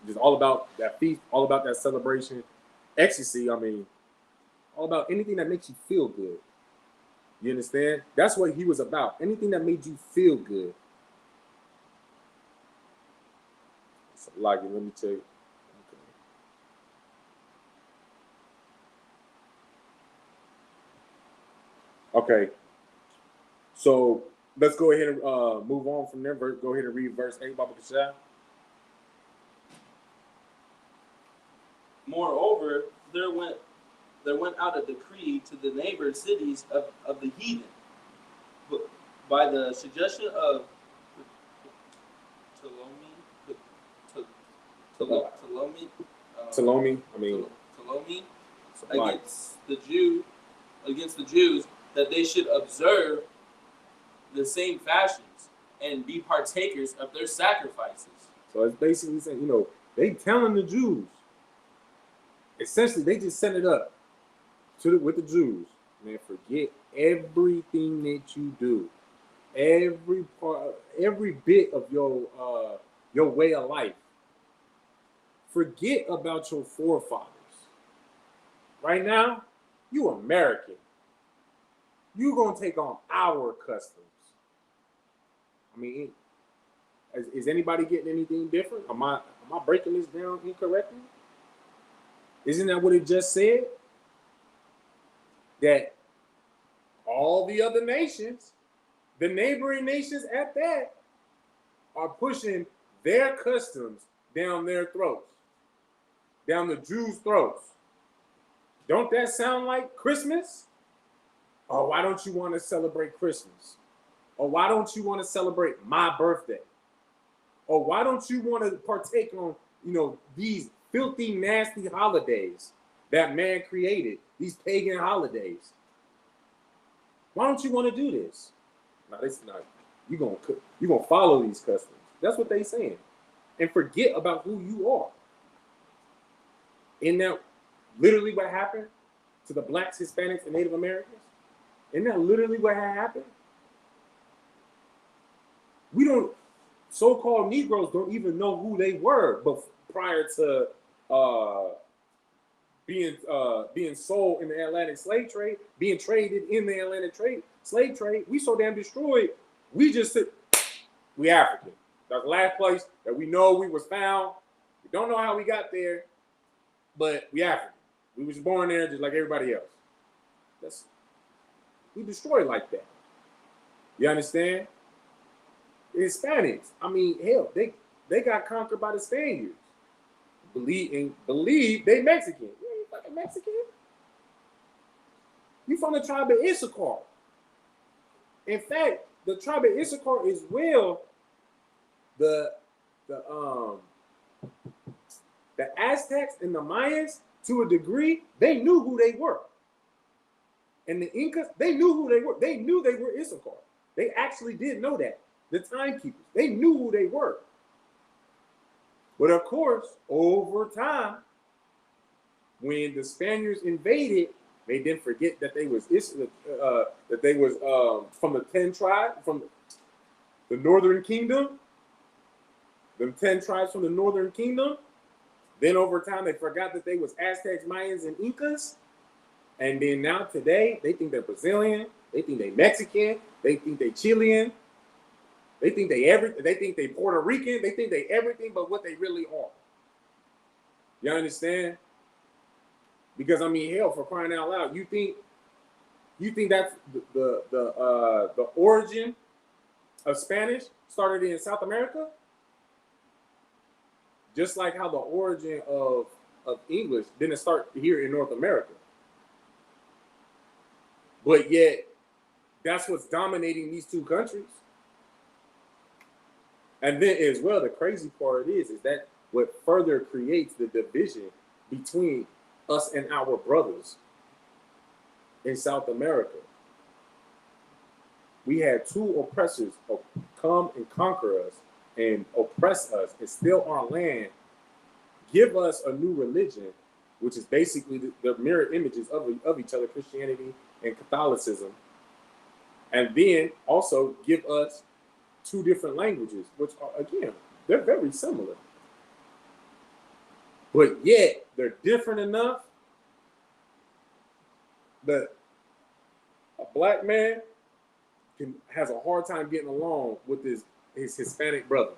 Just all about that feast, all about that celebration. Ecstasy, I mean, all about anything that makes you feel good. You understand? That's what he was about. Anything that made you feel good. So, like, let me check. Okay. So let's go ahead and move on from there. Go ahead and read verse 8, Baba Kasha. Moreover, there went out a decree to the neighbor cities of the heathen, by the suggestion of Ptolemy, against the Jews, that they should observe the same fashions and be partakers of their sacrifices. So it's basically saying, they telling the Jews. Essentially, they just set it up with the Jews. Man, forget everything that you do, every bit of your way of life. Forget about your forefathers. Right now, you American. You gonna take on our customs. I mean, is anybody getting anything different? Am I breaking this down incorrectly? Isn't that what it just said? That all the other nations, the neighboring nations at that, are pushing their customs down their throats, down the Jews' throats. Don't that sound like Christmas? Or why don't you want to celebrate Christmas? Or why don't you want to celebrate my birthday? Or why don't you want to partake on, these filthy, nasty holidays that man created, these pagan holidays? Why don't you want to do this? No, this is not. You're gonna follow these customs. That's what they saying. And forget about who you are. Isn't that literally what happened to the blacks, Hispanics, and Native Americans? Isn't that literally what had happened? So-called Negroes don't even know who they were, but prior to being sold in the Atlantic slave trade, being traded in the Atlantic slave trade, we so damn destroyed. We just said we African. That's the last place that we know we was found. We don't know how we got there, but we African. We was born there just like everybody else. We destroyed like that. You understand? The Hispanics, I mean, hell, they got conquered by the Spaniards. Believe they Mexican. You ain't fucking Mexican. You from the tribe of Issachar. In fact, the tribe of Issachar as well, the Aztecs and the Mayans, to a degree, they knew who they were. And the Incas, they knew who they were. They knew they were Issachar. They actually did know that. The timekeepers, they knew who they were. But of course, over time, when the Spaniards invaded, they didn't forget that they was from the 10 tribes from the Northern Kingdom. Them 10 tribes from the Northern Kingdom. Then over time, they forgot that they was Aztecs, Mayans, and Incas. And then now today, they think they're Brazilian. They think they Mexican. They think they Chilean. They think they Puerto Rican. They think they everything but what they really are. You understand? Because I mean, hell, for crying out loud, you think that's the origin of Spanish started in South America? Just like how the origin of English didn't start here in North America. But yet, that's what's dominating these two countries. And then as well, the crazy part is that what further creates the division between us and our brothers in South America. We had two oppressors come and conquer us and oppress us and steal our land, give us a new religion, which is basically the mirror images of each other, Christianity and Catholicism, and then also give us two different languages, which are, again, they're very similar. But yet, they're different enough that a black man has a hard time getting along with his Hispanic brother.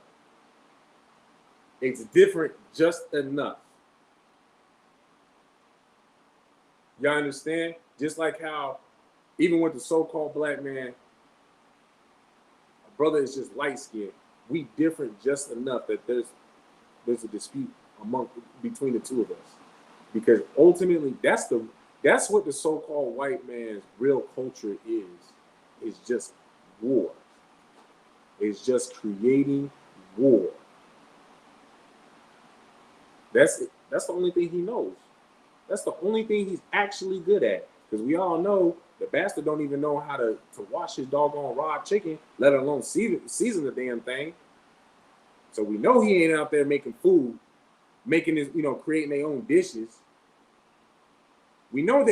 It's different just enough. Y'all understand? Just like how, even with the so-called black man, a brother is just light-skinned. We different just enough that there's a dispute between the two of us. Because ultimately, that's what the so-called white man's real culture is. It's just war. It's just creating war. That's it. That's the only thing he knows. That's the only thing he's actually good at. Because we all know the bastard don't even know how to wash his doggone raw chicken, let alone season the damn thing. So we know he ain't out there making food, making his, creating their own dishes. We know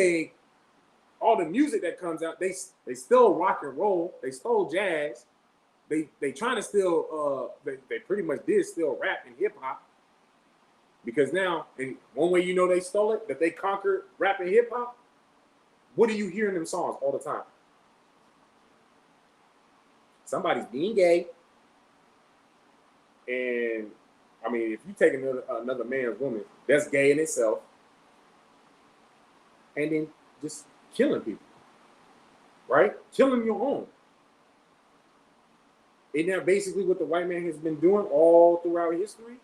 all the music that comes out, they still rock and roll. They stole jazz. They trying to still, they pretty much did still rap and hip hop. Because now, and one way they stole it, that they conquered rap and hip hop. What do you hear in them songs all the time? Somebody's being gay. And I mean, if you take another man's woman, that's gay in itself. And then just killing people, right? Killing your own. Isn't that basically what the white man has been doing all throughout history?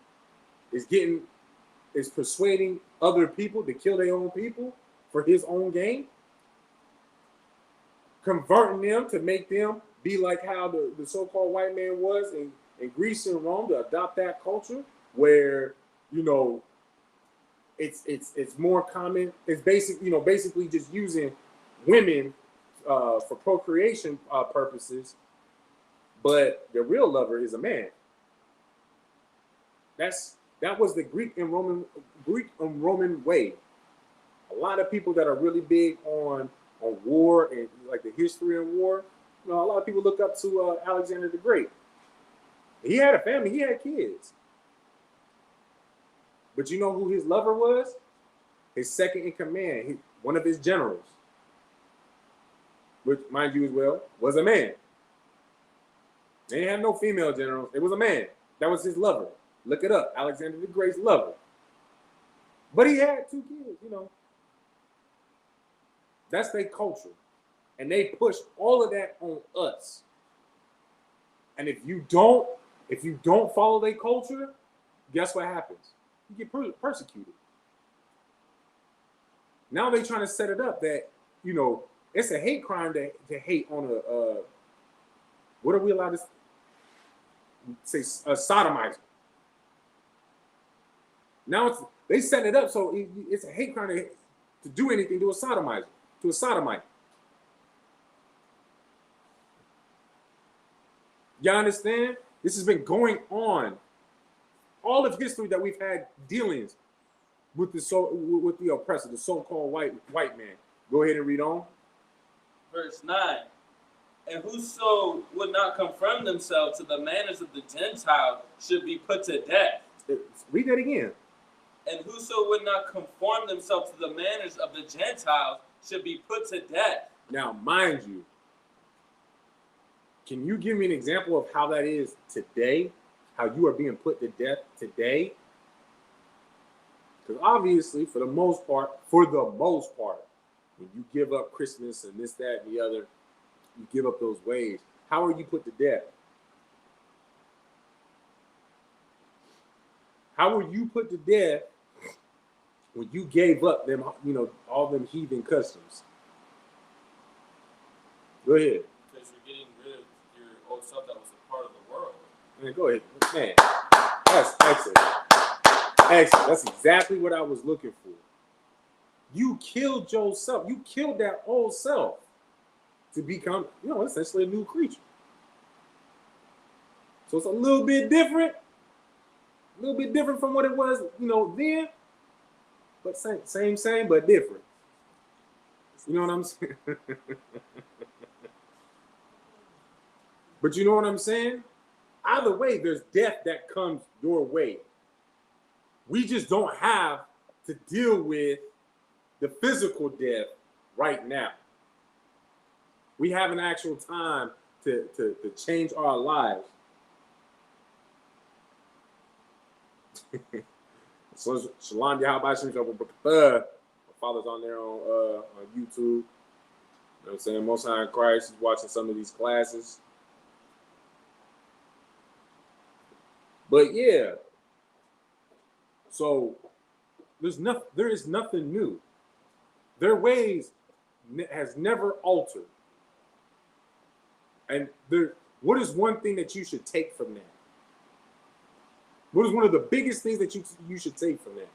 Is persuading other people to kill their own people for his own gain, converting them to make them be like how the so-called white man was in Greece and Rome, to adopt that culture where it's more common. It's basically just using women for procreation purposes, but the real lover is a man. That was the Greek and Roman way. A lot of people that are really big on war and like the history of war, a lot of people look up to Alexander the Great. He had a family, he had kids. But you know who his lover was? His second in command, one of his generals, which, mind you as well, was a man. They didn't have no female generals. It was a man. That was his lover. Look it up. Alexander the Great's lover. But he had two kids, That's their culture. And they push all of that on us. And if you don't follow their culture, guess what happens? You get persecuted. Now they're trying to set it up that, it's a hate crime to hate on what are we allowed to say, a sodomizer. Now they set it up so it's a hate crime to do anything to a sodomizer, to a sodomite. Y'all understand? This has been going on all of history that we've had dealings with the oppressor, the so-called white man. Go ahead and read on. Verse 9. And whoso would not conform themselves to the manners of the Gentile should be put to death. Read that again. And whoso would not conform themselves to the manners of the Gentiles should be put to death. Now, mind you, can you give me an example of how that is today? How you are being put to death today? Because obviously, for the most part, when you give up Christmas and this, that, and the other, you give up those ways. How are you put to death? How were you put to death when you gave up them, all them heathen customs? Go ahead. Because you're getting rid of your old self that was a part of the world. Man, go ahead. Man, that's excellent. Excellent. That's exactly what I was looking for. You killed yourself. You killed that old self to become, essentially a new creature. So it's a little bit different. A little bit different from what it was, then. But same, but different. You know what I'm saying? But you know what I'm saying? Either way, there's death that comes your way. We just don't have to deal with the physical death right now. We have an actual time to change our lives. So Shalom Yahabashim, my father's on there on YouTube. You know what I'm saying? Most High in Christ is watching some of these classes. But yeah. So there is nothing new. Their ways has never altered. And what is one thing that you should take from that? What is one of the biggest things that you should take from that?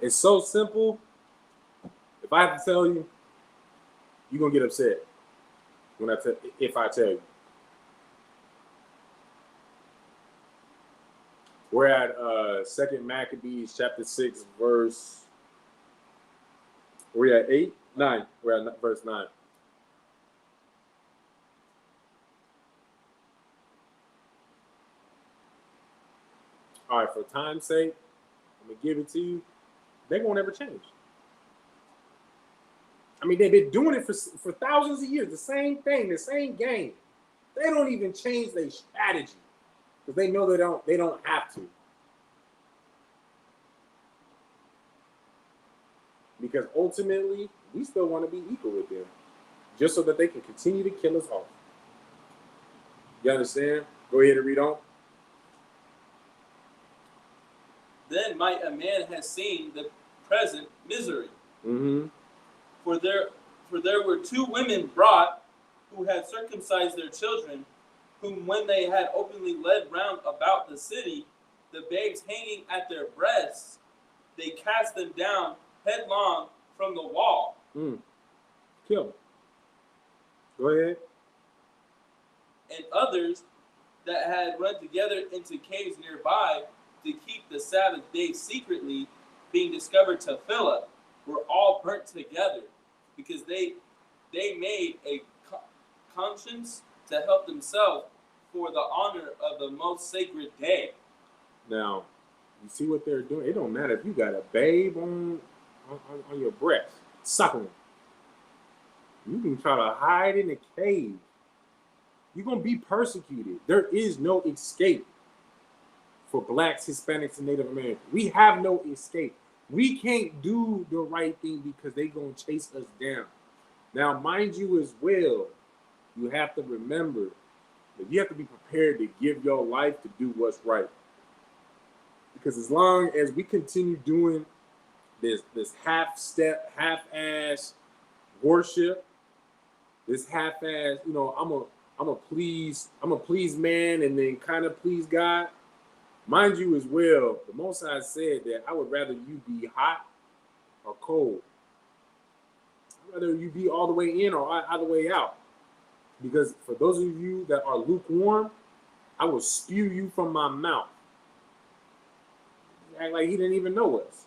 It's so simple. If I have to tell you, you're gonna get upset if I tell you. We're at 2 Maccabees chapter 6, verse. We're at 8, 9. We're at verse 9. All right, for time's sake, I'm gonna give it to you. They won't ever change. I mean, they've been doing it for thousands of years. The same thing, the same game. They don't even change their strategy because they know they don't have to. Because ultimately, we still want to be equal with them, just so that they can continue to kill us off. You understand? Go ahead and read on. Then might a man have seen the present misery. Mm-hmm. For there were two women brought who had circumcised their children, whom when they had openly led round about the city, the babes hanging at their breasts, they cast them down headlong from the wall. Kill them. Go ahead. And others that had run together into caves nearby to keep the Sabbath day secretly, being discovered to Philip, were all burnt together, because they made a conscience to help themselves for the honor of the most sacred day. Now, you see what they're doing? It don't matter if you got a babe on your breast, suckling. You can try to hide in a cave. You're going to be persecuted. There is no escape for blacks, Hispanics, and Native Americans. We have no escape. We can't do the right thing because they're going to chase us down. Now, mind you as well, you have to remember that you have to be prepared to give your life to do what's right. Because as long as we continue doing this half-step, half-ass worship, this half-ass, I'm a please man and then kind of please God. Mind you as well, the Most High said that I would rather you be hot or cold. I'd rather you be all the way in or all the way out. Because for those of you that are lukewarm, I will spew you from my mouth. Act like he didn't even know us.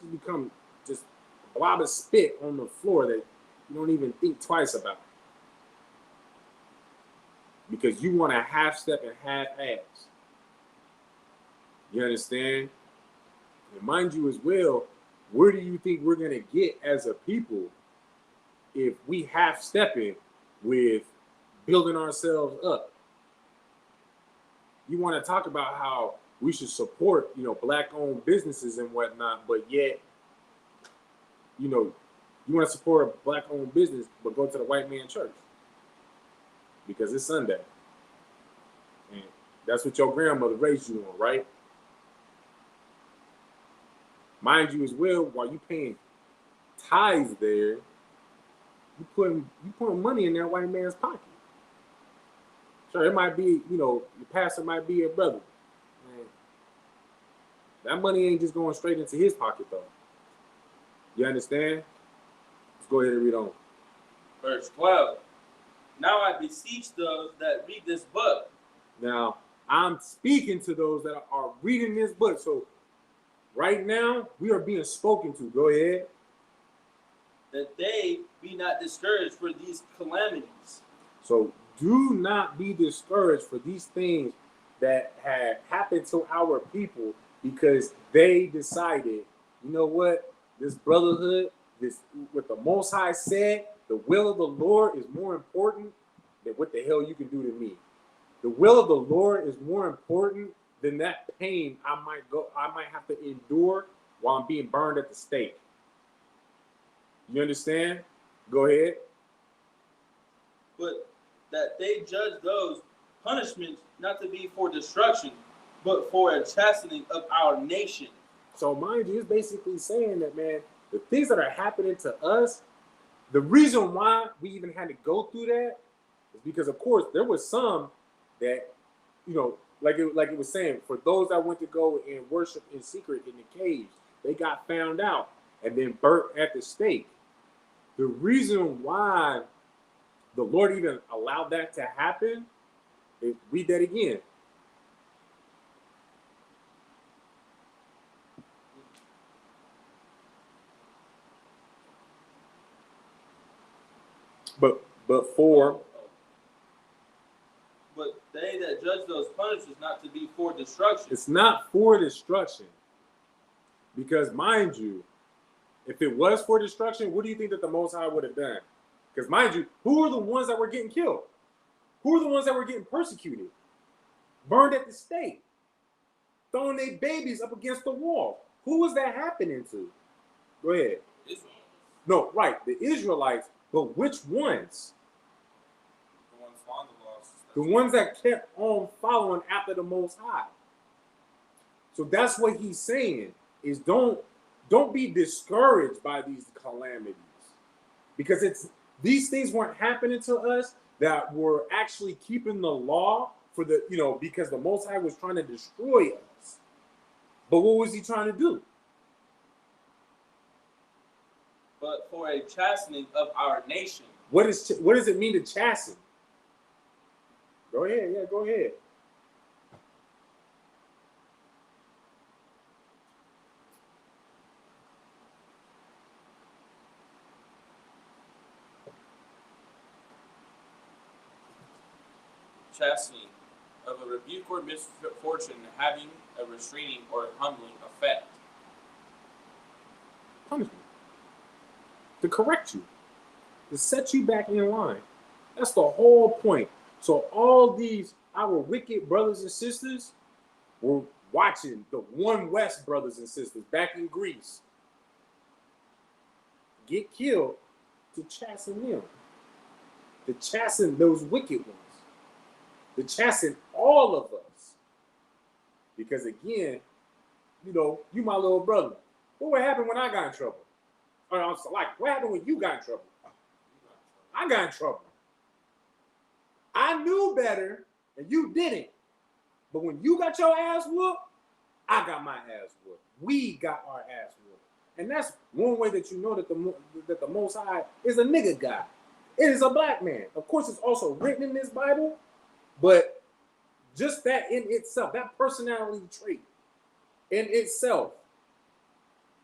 You become just a blob of spit on the floor that you don't even think twice about. Because you want to half step and half ass. You understand? And mind you as well, where do you think we're going to get as a people if we half stepping with building ourselves up. You want to talk about how we should support, black-owned businesses and whatnot, but yet, you want to support a black-owned business, but go to the white man church because it's Sunday. And that's what your grandmother raised you on, right? Mind you as well, while you paying tithes there, you putting money in that white man's pocket. Sure, it might be, your pastor might be a brother. Man, that money ain't just going straight into his pocket, though. You understand? Let's go ahead and read on. Verse 12. Now I beseech those that read this book. Now, I'm speaking to those that are reading this book. So, right now, we are being spoken to. Go ahead. That they be not discouraged for these calamities. So, do not be discouraged for these things that have happened to our people because they decided, you know what? This brotherhood, what the Most High said, the will of the Lord is more important than what the hell you can do to me. The will of the Lord is more important than that pain I might have to endure while I'm being burned at the stake. You understand? Go ahead. But that they judge those punishments not to be for destruction, but for a chastening of our nation. So mind you, it's basically saying that, man, the things that are happening to us, the reason why we even had to go through that is because, of course, there was some that, like it was saying, for those that went to go and worship in secret in the caves, they got found out and then burnt at the stake. The reason why the Lord even allowed that to happen, read that again. But they that judge those punishments not to be for destruction. It's not for destruction. Because mind you, if it was for destruction, what do you think that the Most High would have done? Because mind you, who are the ones that were getting killed? Who are the ones that were getting persecuted? Burned at the stake? Throwing their babies up against the wall? Who was that happening to? Go ahead. Israel. No, right, the Israelites, but which ones? The ones following the laws. The ones that kept on following after the Most High. So that's what he's saying, is don't be discouraged by these calamities. Because these things weren't happening to us that were actually keeping the law for the, because the Most High was trying to destroy us. But what was he trying to do? But for a chastening of our nation. What does it mean to chasten? Go ahead, yeah, go ahead. Chastening of a rebuke or misfortune having a restraining or humbling effect. Punishment. To correct you. To set you back in line. That's the whole point. So all these, our wicked brothers and sisters, were watching the One West brothers and sisters back in Greece get killed to chasten them. To chasten those wicked ones. To chasten all of us. Because again, you my little brother. What would happen when I got in trouble? What happened when you got in trouble? I got in trouble. I knew better and you didn't. But when you got your ass whooped, I got my ass whooped. We got our ass whooped. And that's one way that you know that the Most High is a nigga guy. It is a black man. Of course, it's also written in this Bible, but just that in itself, that personality trait in itself,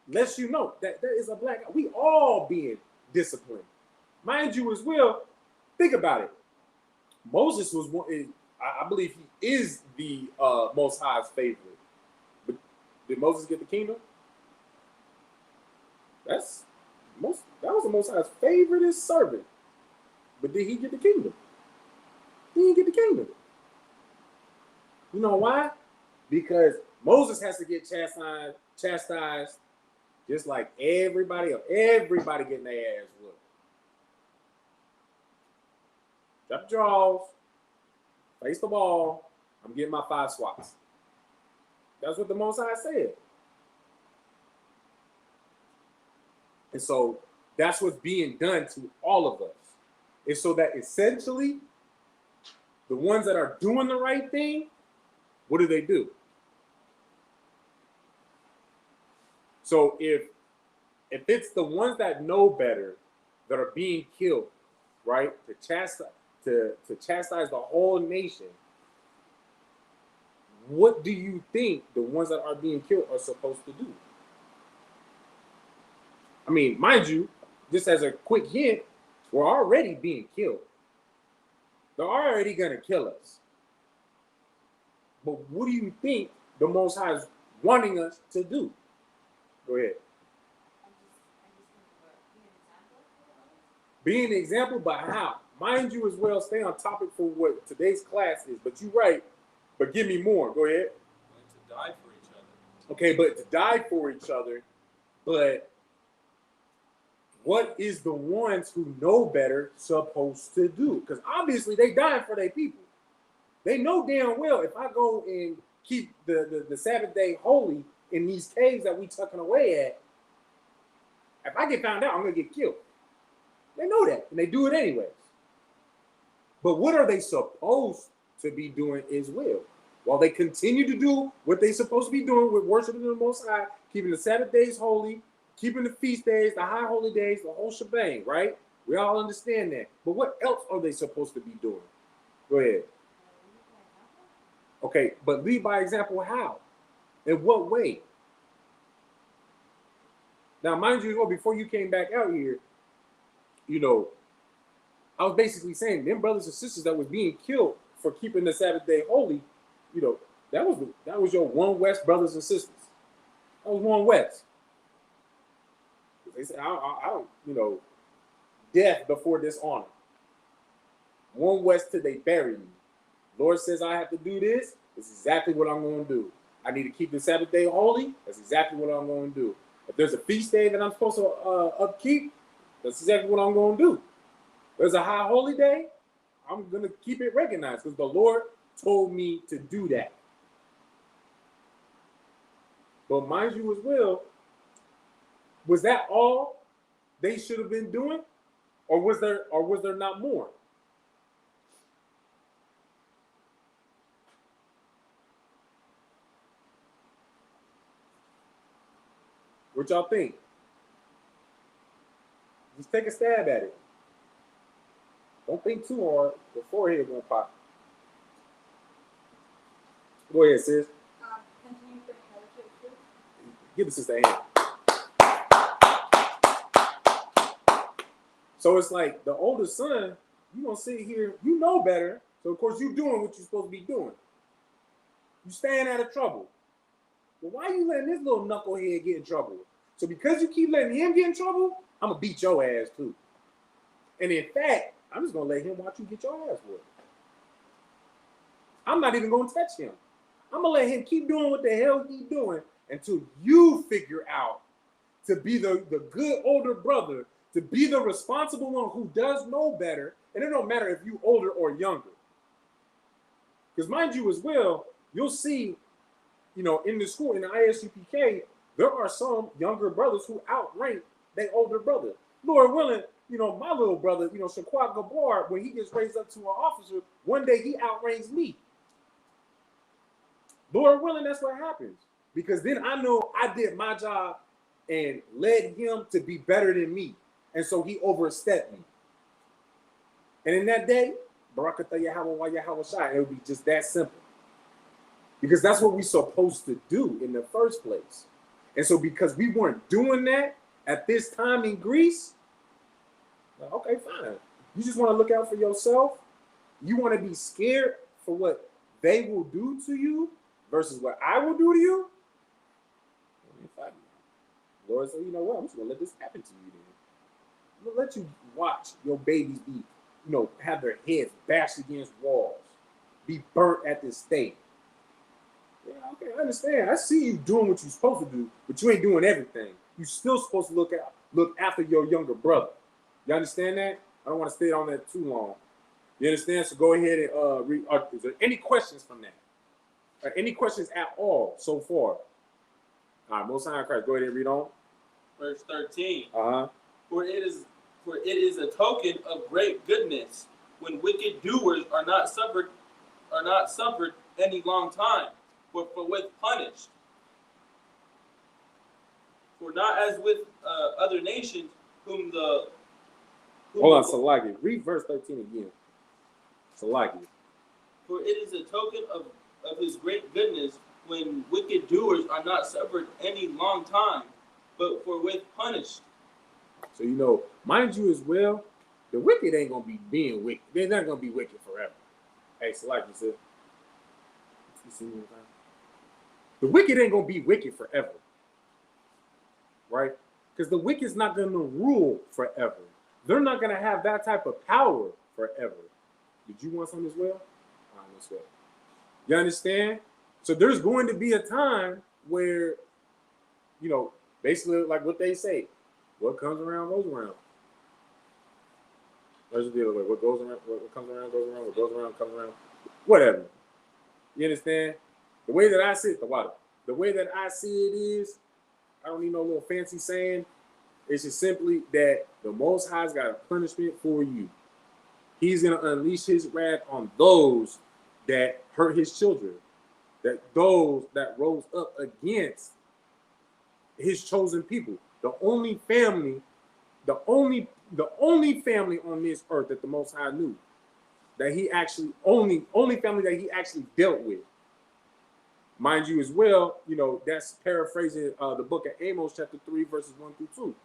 lets you know that there is a black guy. We all being disciplined. Mind you as well, think about it. Moses was one, I believe he is the Most High's favorite. But did Moses get the kingdom? That was the Most High's favorite servant. But did he get the kingdom? the kingdom. You know why? Because Moses has to get chastised just like everybody else. Everybody getting their ass whooped. Drop the jaws, face the ball. I'm getting my 5 swats. That's what the Most High said. And so that's what's being done to all of us. And so that essentially, the ones that are doing the right thing, what do? So if it's the ones that know better that are being killed, right, to chastise the whole nation, what do you think the ones that are being killed are supposed to do? I mean, mind you, just as a quick hint, we're already being killed. They're already going to kill us. But what do you think the Most High is wanting us to do? Go ahead. Be an example, but how? Mind you as well, stay on topic for what today's class is. But you're right. But give me more. Go ahead. And to die for each other. Okay, but to die for each other. But what is the ones who know better supposed to do? Because obviously they dying for their people. They know damn well if I go and keep the Sabbath day holy in these caves that we tucking away at, if I get found out, I'm going to get killed. They know that, and they do it anyways. But what are they supposed to be doing as well? While they continue to do what they're supposed to be doing with worshiping the Most High, keeping the Sabbath days holy, keeping the feast days, the high holy days, the whole shebang, right? We all understand that. But what else are they supposed to be doing? Go ahead. Okay, but lead by example how? In what way? Now, mind you, before you came back out here, you know, I was basically saying them brothers and sisters that was being killed for keeping the Sabbath day holy, you know, that was your One West brothers and sisters. That was One West. They said, I don't, you know, death before dishonor. One West till they bury me. Lord says I have to do this. It's exactly what I'm going to do. I need to keep the Sabbath day holy. That's exactly what I'm going to do. If there's a feast day that I'm supposed to upkeep, that's exactly what I'm going to do. There's a high holy day, I'm going to keep it recognized because the Lord told me to do that. But mind you as well, was that all they should have been doing? Or was there not more? What y'all think? Just take a stab at it. Don't think too hard. The forehead won't pop. Go ahead, sis. Continue for fellowship too. Give the sister a hand. So it's like the older son, you gonna sit here, you know better. So of course you doing what you're supposed to be doing. You staying out of trouble. But why are you letting this little knucklehead get in trouble? So because you keep letting him get in trouble, I'm gonna beat your ass too. And in fact, I'm just gonna let him watch you get your ass whooped. I'm not even gonna touch him. I'm gonna let him keep doing what the hell he's doing until you figure out to be the good older brother, to be the responsible one who does know better. And it don't matter if you older or younger. Because mind you as well, you'll see, you know, in the school, in the ISUPK, there are some younger brothers who outrank their older brother. Lord willing, you know, my little brother, you know, Shaquat Gabar, when he gets raised up to an officer, one day he outranks me. Lord willing, that's what happens. Because then I know I did my job and led him to be better than me. And so he overstepped me. And in that day, Barakatah Yahweh Yahweh Shai, it would be just that simple. Because that's what we're supposed to do in the first place. And so because we weren't doing that at this time in Greece, okay, fine. You just want to look out for yourself. You want to be scared for what they will do to you versus what I will do to you. Lord said, you know what? I'm just going to let this happen to you then. I'm going to let you watch your babies be, you know, have their heads bashed against walls. be burnt at this stake. Yeah, okay, I understand. I see you doing what you're supposed to do, but you ain't doing everything. You're still supposed to look after your younger brother. You understand that? I don't want to stay on that too long. You understand? So go ahead and read. Is there any questions from that? Any questions at all so far? All right, Most High Christ, go ahead and read on. Verse 13. Uh-huh. For it is a token of great goodness when wicked doers are not suffered any long time, but forthwith punished. For not as with other nations whom Hold on, Salaki. Read verse 13 again. Salaki. For it is a token of his great goodness when wicked doers are not suffered any long time, but forthwith punished. So, you know, mind you as well, the wicked ain't going to be being wicked. They're not going to be wicked forever. Hey, Salaki said, you see me? The wicked ain't going to be wicked forever. Right? Because the wicked's not going to rule forever. They're not going to have that type of power forever. Did you want some as well? All right, let's go. You understand? So there's going to be a time where, you know, basically like what they say, what comes around goes around. Let's just deal with what goes around, what comes around goes around, what goes around comes around. Whatever. You understand? The way that I see it, the way that I see it is, I don't need no little fancy saying. It's just simply that the Most High's got a punishment for you. He's going to unleash his wrath on those that hurt his children, that those that rose up against his chosen people. The only family on this earth that the Most High knew, that he actually only family that he actually dealt with. Mind you as well, you know, that's paraphrasing the book of Amos, chapter 3, verses 1 through 2.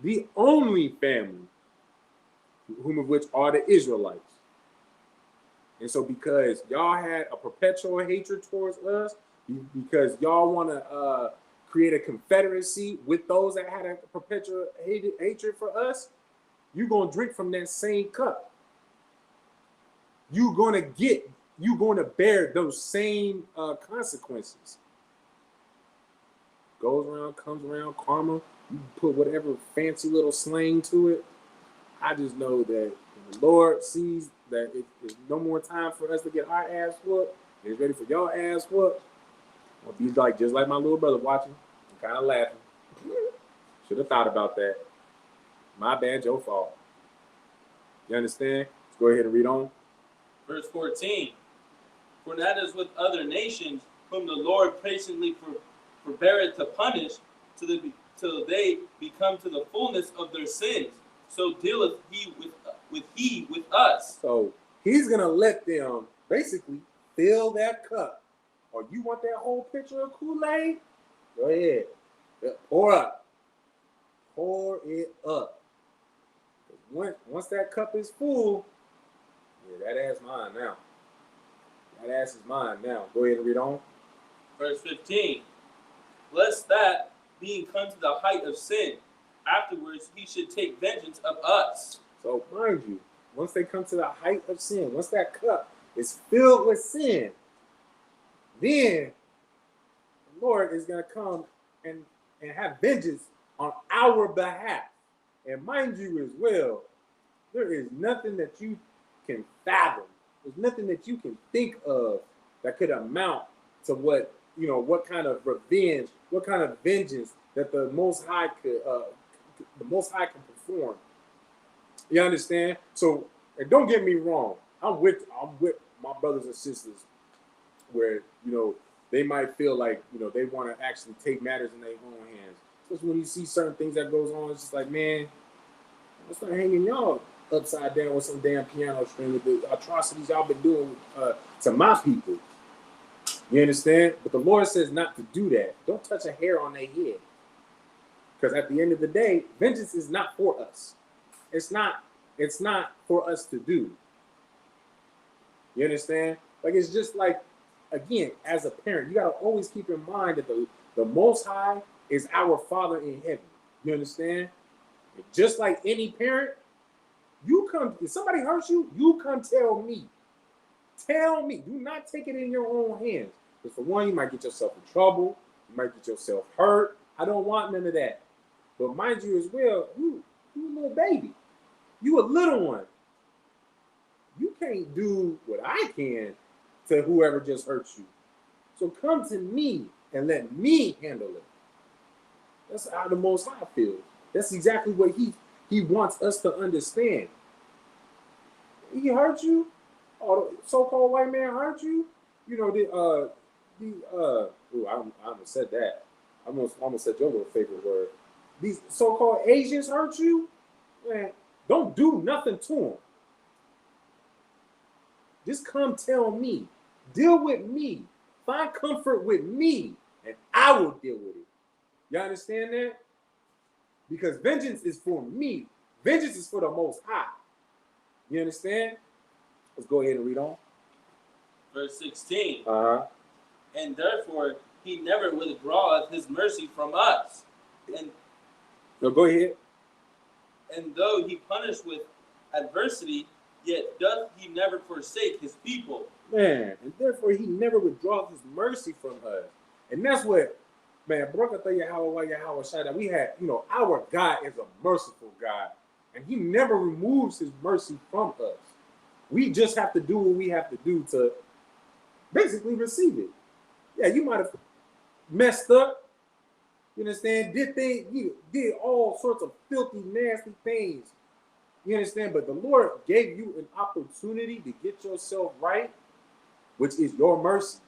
The only family, whom of which are the Israelites. And so because y'all had a perpetual hatred towards us, because y'all want to create a confederacy with those that had a perpetual hatred for us, you're going to drink from that same cup. You're going to bear those same consequences. Goes around, comes around, karma. You put whatever fancy little slang to it. I just know that the Lord sees that there's no more time for us to get our ass whooped. It's ready for y'all ass whooped. I'll be like just like my little brother watching, kind of laughing. Should have thought about that. My bad, your fault. You understand? Let's go ahead and read on. Verse 14. For that is with other nations whom the Lord patiently forbeareth to punish till they become to the fullness of their sins. So dealeth he with us. So he's gonna let them basically fill that cup. Or you want that whole pitcher of Kool-Aid? Go ahead. Pour up. Pour it up. Once that cup is full, yeah, that ass mine now. That ass is mine now. Go ahead and read on. Verse 15. Lest that, being come to the height of sin, afterwards he should take vengeance of us. So mind you, once they come to the height of sin, once that cup is filled with sin, then the Lord is going to come and have vengeance on our behalf. And mind you as well, there is nothing that you can fathom. There's nothing that you can think of that could amount to what, you know, what kind of revenge, what kind of vengeance that the Most High can perform. You understand? So, and don't get me wrong, I'm with my brothers and sisters where, you know, they might feel like, you know, they want to actually take matters in their own hands. Especially when you see certain things that goes on, it's just like, man, let's not hanging y'all upside down with some damn piano string with the atrocities y'all been doing to my people. You understand? But the Lord says not to do that. Don't touch a hair on their head. Because at the end of the day, vengeance is not for us. It's not for us to do. You understand? Like, it's just like, again, as a parent, you got to always keep in mind that the Most High is our Father in heaven. You understand? And just like any parent, if somebody hurts you, you come tell me. Tell me. Do not take it in your own hands. Because for one, you might get yourself in trouble. You might get yourself hurt. I don't want none of that. But mind you as well, you a little baby. You a little one. You can't do what I can to whoever just hurt you. So come to me and let me handle it. That's how the Most High feels. That's exactly what he wants us to understand. He hurt you, or the so-called white man hurt you. You know, I almost said that. I almost said your little favorite word. These so-called Asians hurt you, man. Don't do nothing to them. Just come tell me. Deal with me. Find comfort with me, and I will deal with it. You understand that? Because vengeance is for me. Vengeance is for the Most High. You understand? Let's go ahead and read on. Verse 16. Uh-huh. And therefore he never withdraweth his mercy from us. And No, go ahead. And though he punished with adversity, yet doth he never forsake his people. Man, and therefore he never withdraws his mercy from us. And that's what, man, we had, our God is a merciful God. And he never removes his mercy from us. We just have to do what we have to do to basically receive it. Yeah, you might have messed up. You understand? You did all sorts of filthy, nasty things. You understand? But the Lord gave you an opportunity to get yourself right, which is your mercy.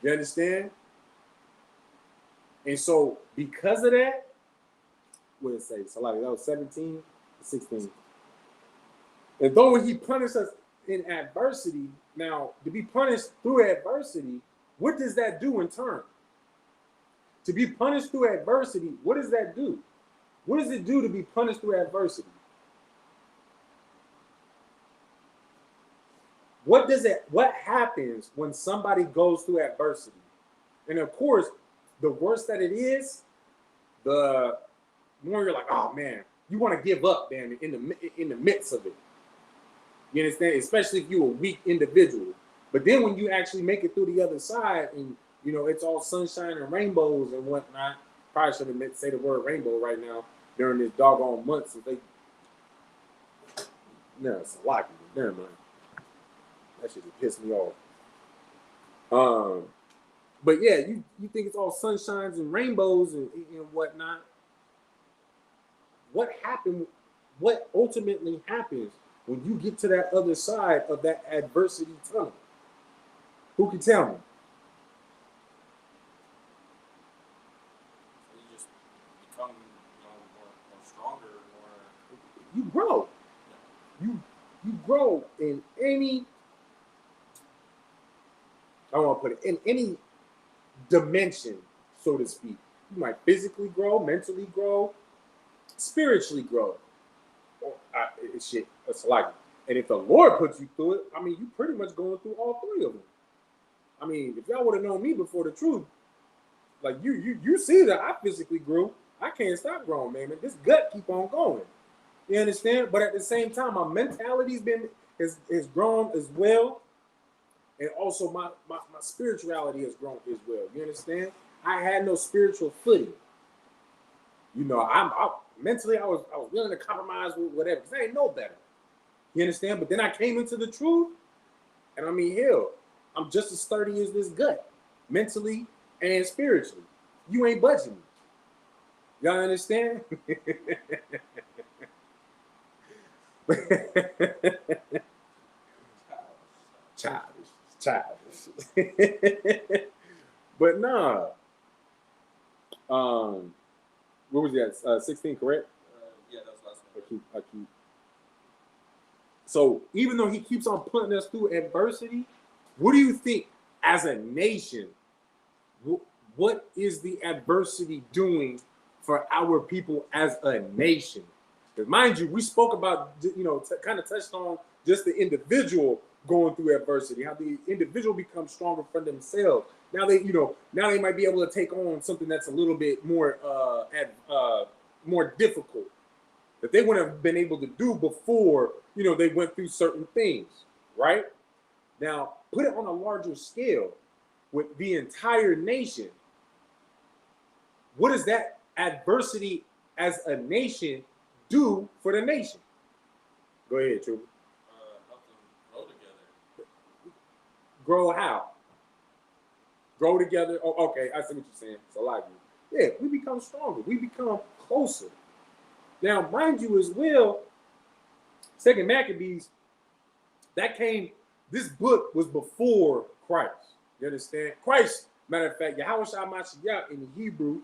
You understand? And so, because of that, what did it say? So, like, that was 17, 16. And though he punished us in adversity, now, to be punished through adversity, what does that do in turn? To be punished through adversity, what does that do? What does it do to be punished through adversity? What happens when somebody goes through adversity? And of course, the worse that it is, the more you're like, oh man, you want to give up, man, in the midst of it. You understand? Especially if you're a weak individual. But then when you actually make it through the other side and it's all sunshine and rainbows and whatnot. Probably should have say the word rainbow right now during this doggone month. It's a lot. Never mind. That shit just pissed me off. But yeah, you think it's all sunshines and rainbows and whatnot. What ultimately happens when you get to that other side of that adversity tunnel? Who can tell me? You grow. You grow in any, I don't want to put it, in any dimension, so to speak. You might physically grow, mentally grow, spiritually grow. It's like, and if the Lord puts you through it, I mean, you pretty much going through all three of them. I mean, if y'all would have known me before the truth, like you see that I physically grew. I can't stop growing, man. This gut keep on going. You understand? But at the same time, my mentality's has grown as well. And also my spirituality has grown as well. You understand? I had no spiritual footing. I mentally I was willing to compromise with whatever, because I ain't know better. You understand? But then I came into the truth, and I mean, hell, I'm just as sturdy as this gut, mentally and spiritually. You ain't budging me. Y'all understand? Childish. But nah. What was that? 16, correct? Yeah, that was last one. I keep. So even though he keeps on putting us through adversity, what do you think as a nation? What is the adversity doing for our people as a nation? Because mind you, we spoke about, kind of touched on just the individual going through adversity, how the individual becomes stronger for themselves. Now they might be able to take on something that's a little bit more more difficult that they wouldn't have been able to do before, they went through certain things, right? Now, put it on a larger scale with the entire nation. What does that adversity as a nation do for the nation? Go ahead, Trooper. Help them grow together. Grow how? Grow together. Oh, okay, I see what you're saying. It's a lot. Yeah, we become stronger. We become closer. Now, mind you, as well, Second Maccabees, that came. This book was before Christ. You understand? Christ, matter of fact, Yahweh Mashiach in the Hebrew,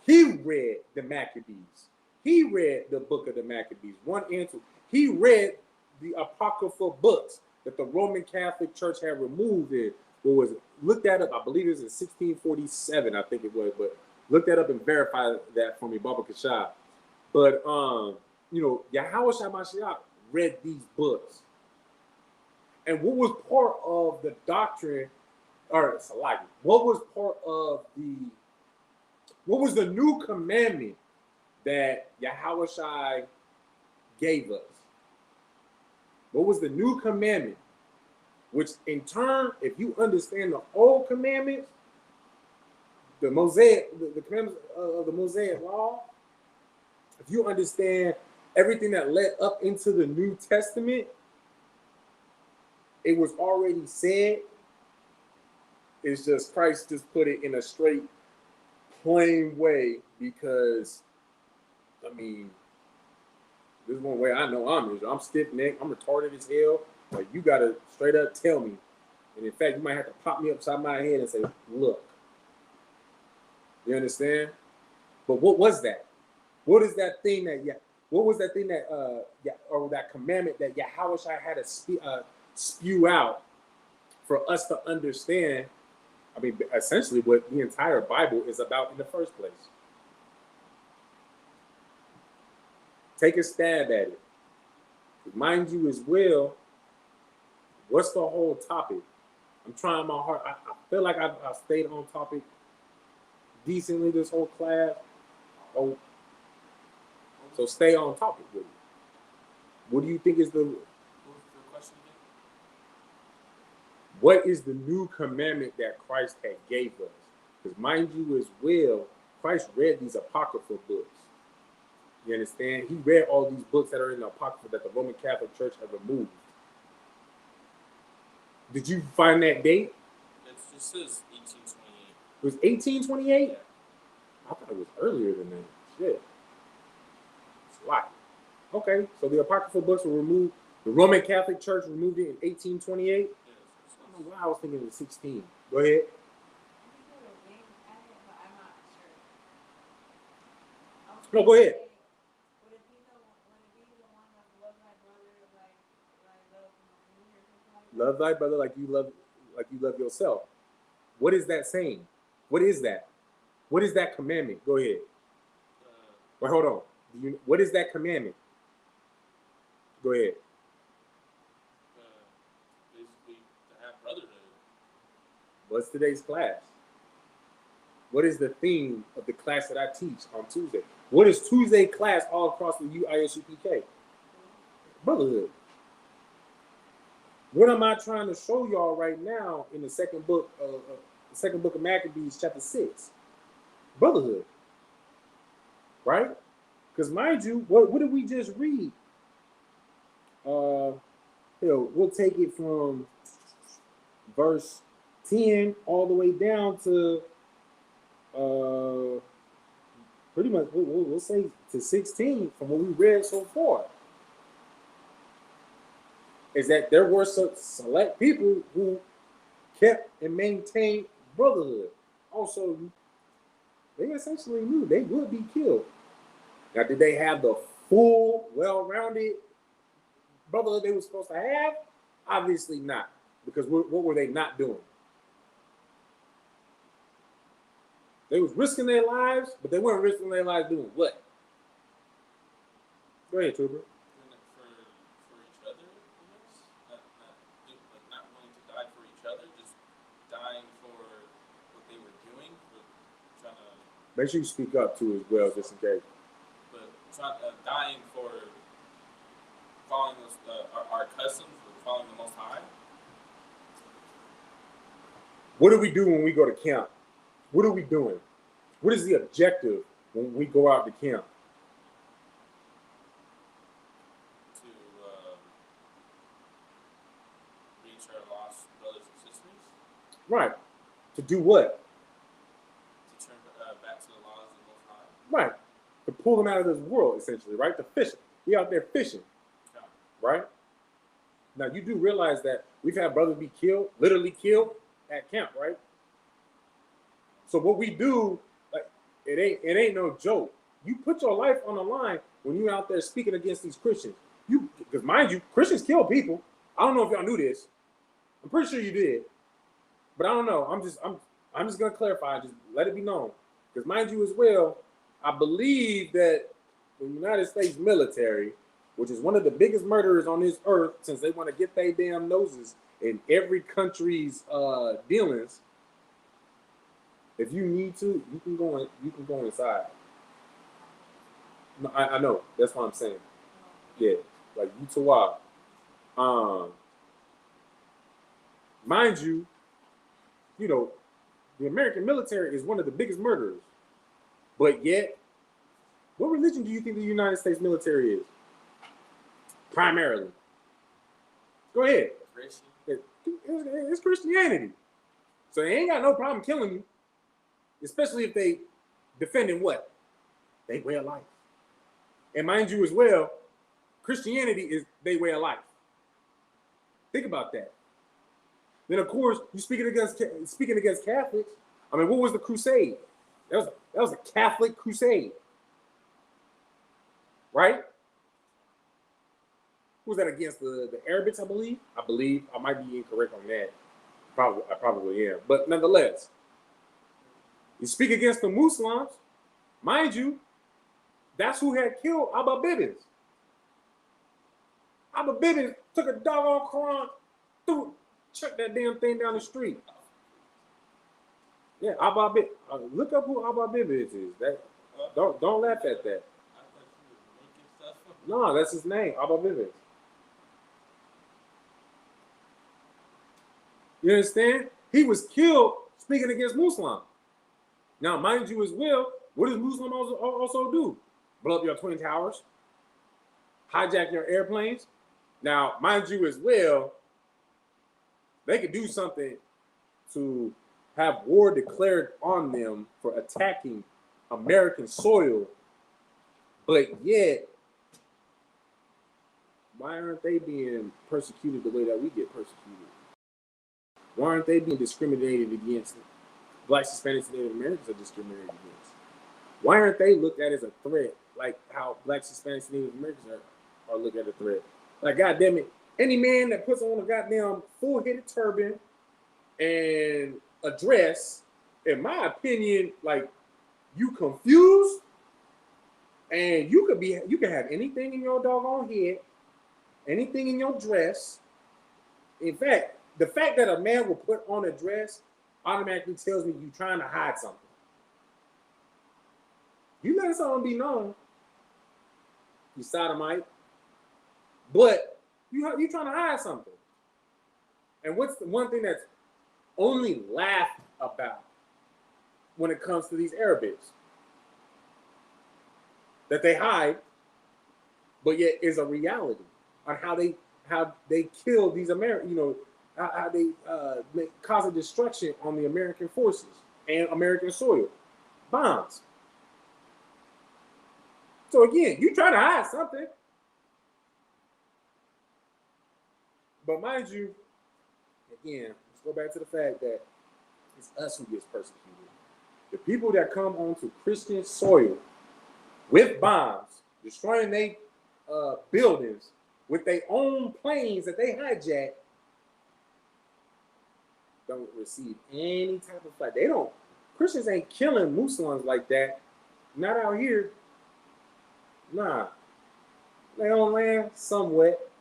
he read the Maccabees. He read the book of the Maccabees, 1 and 2. He read the apocryphal books that the Roman Catholic Church had removed. What was it? Look that up. I believe it was in 1647. I think it was, but look that up and verify that for me, Baba Kashab. But you know, Yahweh Mashiach read these books, and what was part of the doctrine, or Salaki, what was part of what was the new commandment that Yahweh Shai gave us? What was the new commandment? Which in turn, if you understand the old commandments, the Mosaic, the commandments of the Mosaic law, if you understand everything that led up into the New Testament, it was already said. It's just Christ just put it in a straight, plain way, because I mean, this is one way I know I'm stiff-necked, I'm retarded as hell. Like, you gotta straight up tell me. And in fact, you might have to pop me upside my head and say, look. You understand? But what was that? What is that thing that, what was that thing that, or that commandment that Yahweh Shai had to spew out for us to understand? I mean, essentially what the entire Bible is about in the first place. Take a stab at it. Mind you as well, what's the whole topic? I'm trying my hard. I feel like I stayed on topic decently this whole class. Oh, so stay on topic with it. What do you think is the question again? What is the new commandment that Christ had gave us? Because mind you as well, Christ read these apocryphal books. You understand? He read all these books that are in the apocrypha that the Roman Catholic Church had removed. Did you find that date? It just says 1828. It was 1828? Yeah. I thought it was earlier than that. Shit. It's a lot. Okay, so the apocryphal books were removed. The Roman Catholic Church removed it in 1828? Yeah, I don't know why I was thinking it was 16. Go ahead. No, go ahead. Love thy brother like you love yourself. What is that saying? What is that? What is that commandment? Go ahead. Wait, hold on. What is that commandment? Go ahead. Basically, to have brotherhood. What's today's class? What is the theme of the class that I teach on Tuesday? What is Tuesday class all across the ISUPK? Brotherhood. What am I trying to show y'all right now in the second book of Maccabees, chapter 6? Brotherhood. Right? Because mind you, what did we just read? We'll take it from verse 10 all the way down to pretty much we'll say to 16 from what we read so far. Is that there were some select people who kept and maintained brotherhood. Also, they essentially knew they would be killed. Now, did they have the full, well-rounded brotherhood they were supposed to have? Obviously not. Because what were they not doing? They was risking their lives, but they weren't risking their lives doing what? Go ahead, Trooper. For each other, I guess. Not willing to die for each other, just dying for what they were doing, for trying to. Make sure you speak up too as well, just in case. But dying for following our customs, for following the Most High. What do we do when we go to camp? What are we doing? What is the objective when we go out to camp? To reach our lost brothers and sisters. Right. To do what? To turn back to the laws of the Most High. Right. To pull them out of this world, essentially, right? To fish. We out there fishing. Yeah. Right? Now you do realize that we've had brothers be killed, literally killed at camp, right? So what we do, like, it ain't no joke. You put your life on the line when you're out there speaking against these Christians. Because mind you, Christians kill people. I don't know if y'all knew this. I'm pretty sure you did, but I don't know. I'm just gonna clarify. Just let it be known. Because mind you as well, I believe that the United States military, which is one of the biggest murderers on this earth, since they want to get their damn noses in every country's dealings. If you need to, you can go inside. No, I know. That's what I'm saying. Yeah, like you to wild. Mind you, the American military is one of the biggest murderers. But yet, what religion do you think the United States military is? Primarily. Go ahead. Christian. It's Christianity. So they ain't got no problem killing you. Especially if they defending what? They way of life. And mind you as well, Christianity is their way of life. Think about that. Then of course, you speaking against Catholics. I mean, what was the crusade? That was a Catholic crusade. Right? Who was that against? The Arabics, I believe? I might be incorrect on that. I probably am. But nonetheless, you speak against the Muslims, mind you, that's who had killed Abba Bibbins. Abba Bibbins took a doggone Quran, chucked that damn thing down the street. Yeah, Abba Bibbins. Look up who Abba Bibbins is. Don't laugh at that. I thought you were making stuff up. No, that's his name, Abba Bibbins. You understand? He was killed speaking against Muslim. Now, mind you as well, what does Muslim also do? Blow up your twin towers, hijack your airplanes. Now, mind you as well, they could do something to have war declared on them for attacking American soil, but yet, why aren't they being persecuted the way that we get persecuted? Why aren't they being discriminated against? Blacks, Hispanics, and Native Americans are discriminated against. Why aren't they looked at as a threat, like how Blacks, Hispanics, and Native Americans are looked at a threat? Like, goddamn it, any man that puts on a goddamn full-headed turban and a dress, in my opinion, like, you confused, and you can have anything in your doggone head, anything in your dress. In fact, the fact that a man will put on a dress automatically tells me you're trying to hide something. You let something be known, you sodomite, but you trying to hide something. And what's the one thing that's only laughed about when it comes to these Arabics? That they hide, but yet is a reality on how they kill these Americans, how they cause a destruction on the American forces and American soil. Bombs. So again, you try to hide something. But mind you, again, let's go back to the fact that it's us who gets persecuted. The people that come onto Christian soil with bombs, destroying their buildings with their own planes that they hijack, don't receive any type of fight. Christians ain't killing Muslims like that. Not out here. Nah. They on land somewhat.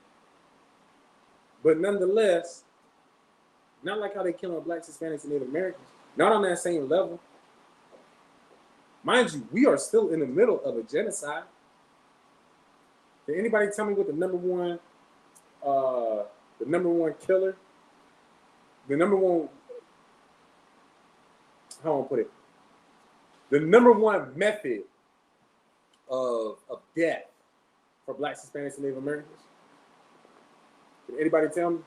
But nonetheless, not like how they killing Blacks, Hispanics, and Native Americans. Not on that same level. Mind you, we are still in the middle of a genocide. Can anybody tell me what the number one killer, the number one how I'm gonna put it. The number one method of death for Blacks, Hispanics, and Native Americans. Can anybody tell me?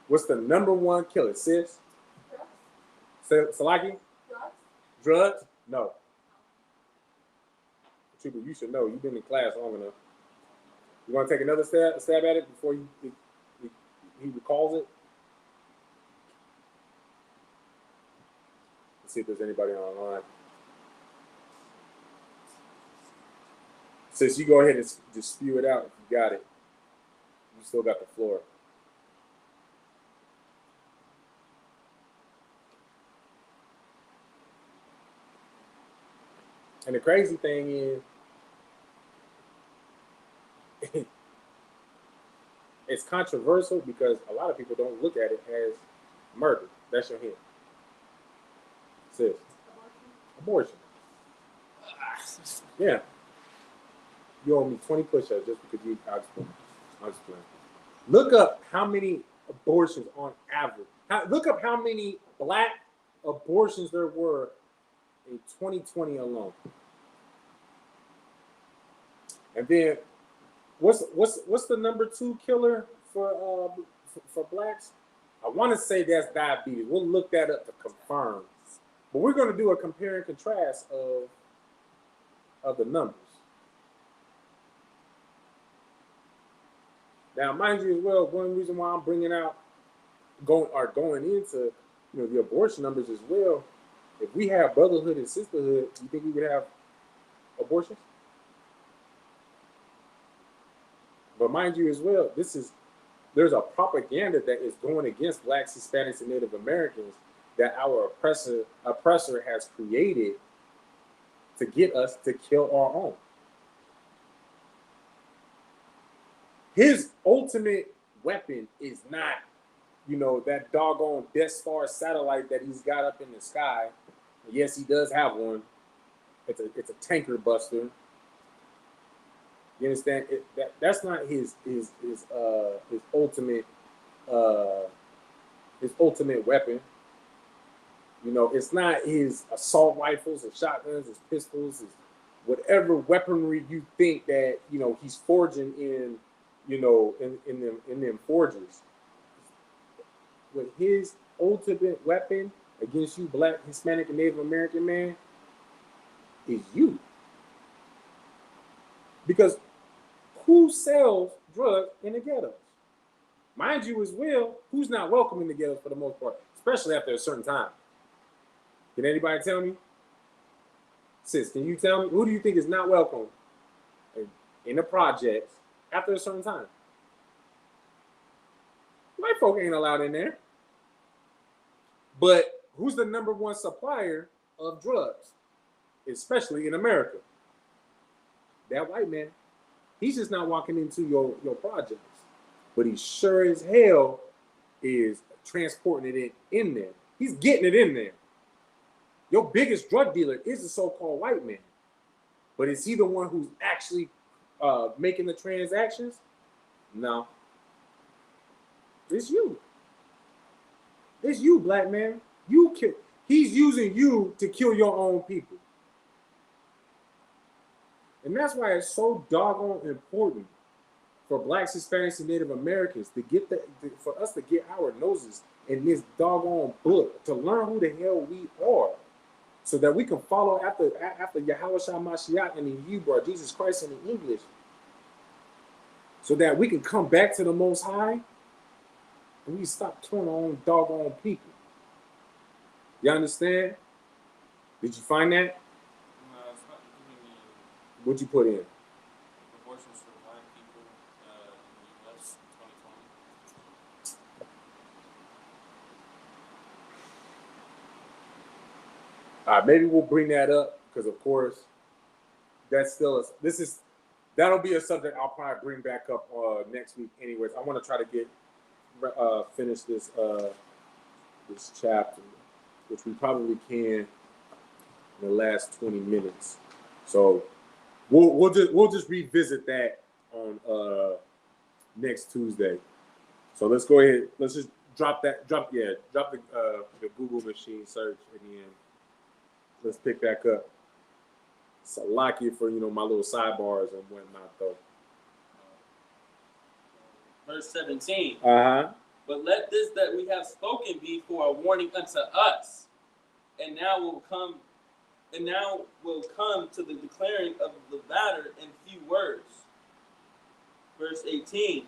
What's the number one killer? Sis? Salaki? Drugs? Drugs? No. Trooper, you should know. You've been in class long enough. You want to take another stab at it before he recalls it? Let's see if there's anybody online. Sis, you go ahead and just spew it out if you got it. You still got the floor. And the crazy thing is, it's controversial because a lot of people don't look at it as murder. That's your hint. Sis. Abortion. Yeah. You owe me 20 push-ups just because you. I'm just playing. Look up how many abortions on average. Look up how many Black abortions there were in 2020 alone. And then, what's the number 2 killer for Blacks? I want to say that's diabetes. We'll look that up to confirm. But we're going to do a compare and contrast of the numbers. Now, mind you as well, one reason why I'm bringing out going into the abortion numbers as well. If we have brotherhood and sisterhood, you think we would have abortions? But mind you as well, there's a propaganda that is going against Blacks, Hispanics, and Native Americans that our oppressor has created to get us to kill our own. His ultimate weapon is not, that doggone Death Star satellite that he's got up in the sky. Yes, he does have one. It's a tanker buster. You understand? That's not his ultimate weapon. It's not his assault rifles or shotguns, his pistols, his whatever weaponry you think that he's forging in them forges. With his ultimate weapon against you, Black, Hispanic, and Native American man, is you. Because who sells drugs in the ghettos? Mind you as well, who's not welcome in the ghettos for the most part, especially after a certain time? Can anybody tell me? Sis, can you tell me, who do you think is not welcome in the projects after a certain time? White folk ain't allowed in there. But who's the number one supplier of drugs, especially in America? That white man. He's just not walking into your projects, but he sure as hell is transporting it in there. He's getting it in there. Your biggest drug dealer is the so-called white man, but is he the one who's actually making the transactions? No. It's you. It's you, Black man. He's using you to kill your own people. And that's why it's so doggone important for Blacks, Hispanics, and Native Americans for us to get our noses in this doggone book, to learn who the hell we are, so that we can follow after Yahweh Shah Mashiach and the Hebrew, Jesus Christ in the English, so that we can come back to the Most High and we stop killing our own doggone people. You understand? Did you find that? No, it's not giving me What'd you put in? abortions for Black people in the U.S. 2020. Maybe we'll bring that up because, of course, that'll be a subject I'll probably bring back up next week. Anyways, I want to try to get finish this chapter, which we probably can in the last 20 minutes. So we'll just revisit that on next Tuesday. So let's go ahead. Let's just drop the Google machine search again. Let's pick back up. Salakia for my little sidebars and whatnot though. Verse 17. Uh-huh. But let this that we have spoken be for a warning unto us, and now will come to the declaring of the matter in few words. Verse 18.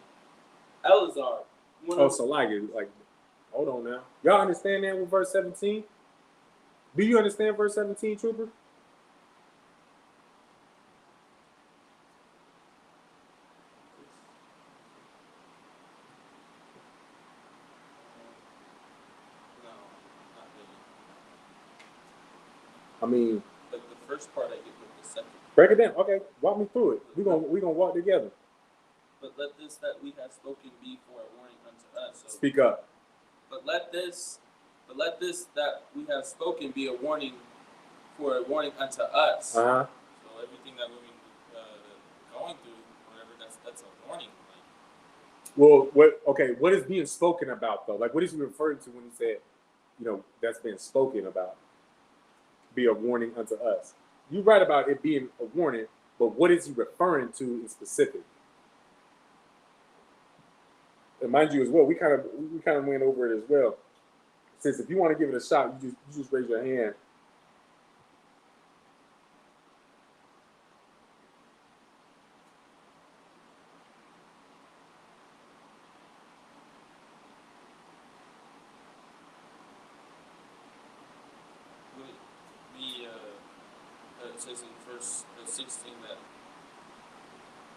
Eleazar. Salakia, like, hold on now. Y'all understand that with verse 17? Do you understand verse 17, Trooper? I mean, but the first part I get with the second. Break it down. Okay, walk me through it. We're gonna walk together. But let this that we have spoken be for a warning unto us. So, speak up. But let this that we have spoken be a warning for a warning unto us. Uh-huh. So everything that we've been going through, whatever, that's a warning. Well, what is being spoken about though? Like, what is he referring to when he said, that's been spoken about? Be a warning unto us. You write about it being a warning, but what is he referring to in specific? And mind you, as well, we kind of went over it as well. Since if you want to give it a shot, you just raise your hand. It says in verse 16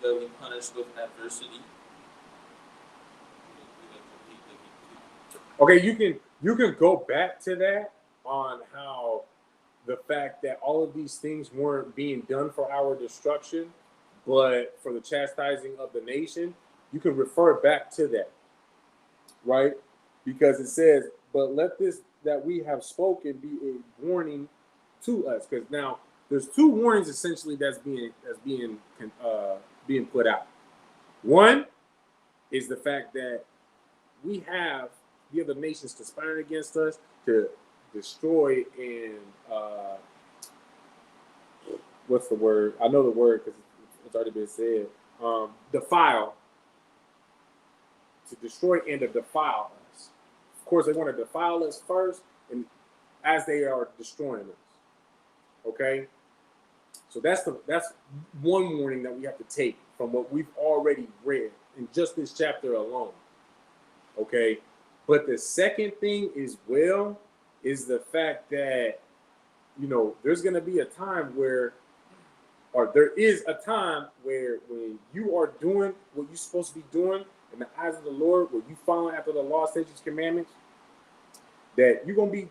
that we punish with adversity. Okay, you can go back to that on how the fact that all of these things weren't being done for our destruction, but for the chastising of the nation. You can refer back to that, right? Because it says, "But let this that we have spoken be a warning to us." Because now there's two warnings essentially that's being put out. One is the fact that we have the other nations conspiring against us to destroy and what's the word? I know the word because it's already been said. Defile, to destroy and to defile us. Of course, they want to defile us first, and as they are destroying us. Okay, so that's one warning that we have to take from what we've already read in just this chapter alone. Okay, but the second thing is the fact that there's going to be a time where, or there is a time where when you are doing what you're supposed to be doing in the eyes of the Lord, where you follow after the law, statutes, commandments, that you're going to be,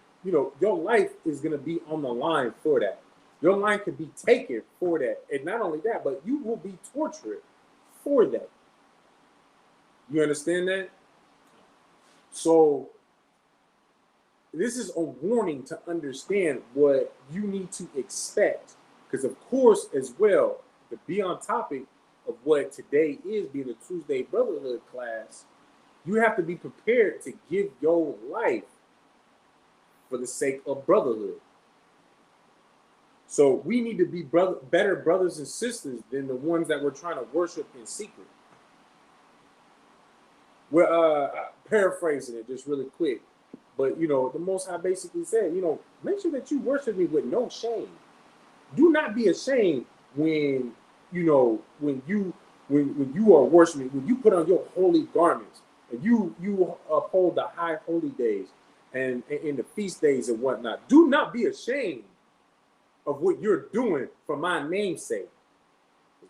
your life is going to be on the line for that. Your life could be taken for that. And not only that, but you will be tortured for that. You understand that? So this is a warning to understand what you need to expect. Because of course, as well, to be on topic of what today is being a Tuesday Brotherhood class, you have to be prepared to give your life for the sake of brotherhood. So we need to be better brothers and sisters than the ones that we're trying to worship in secret. We're paraphrasing it just really quick. But, the Most High basically said, make sure that you worship me with no shame. Do not be ashamed when you are worshiping, when you put on your holy garments and you uphold the high holy days and the feast days and whatnot. Do not be ashamed of what you're doing for my name's sake.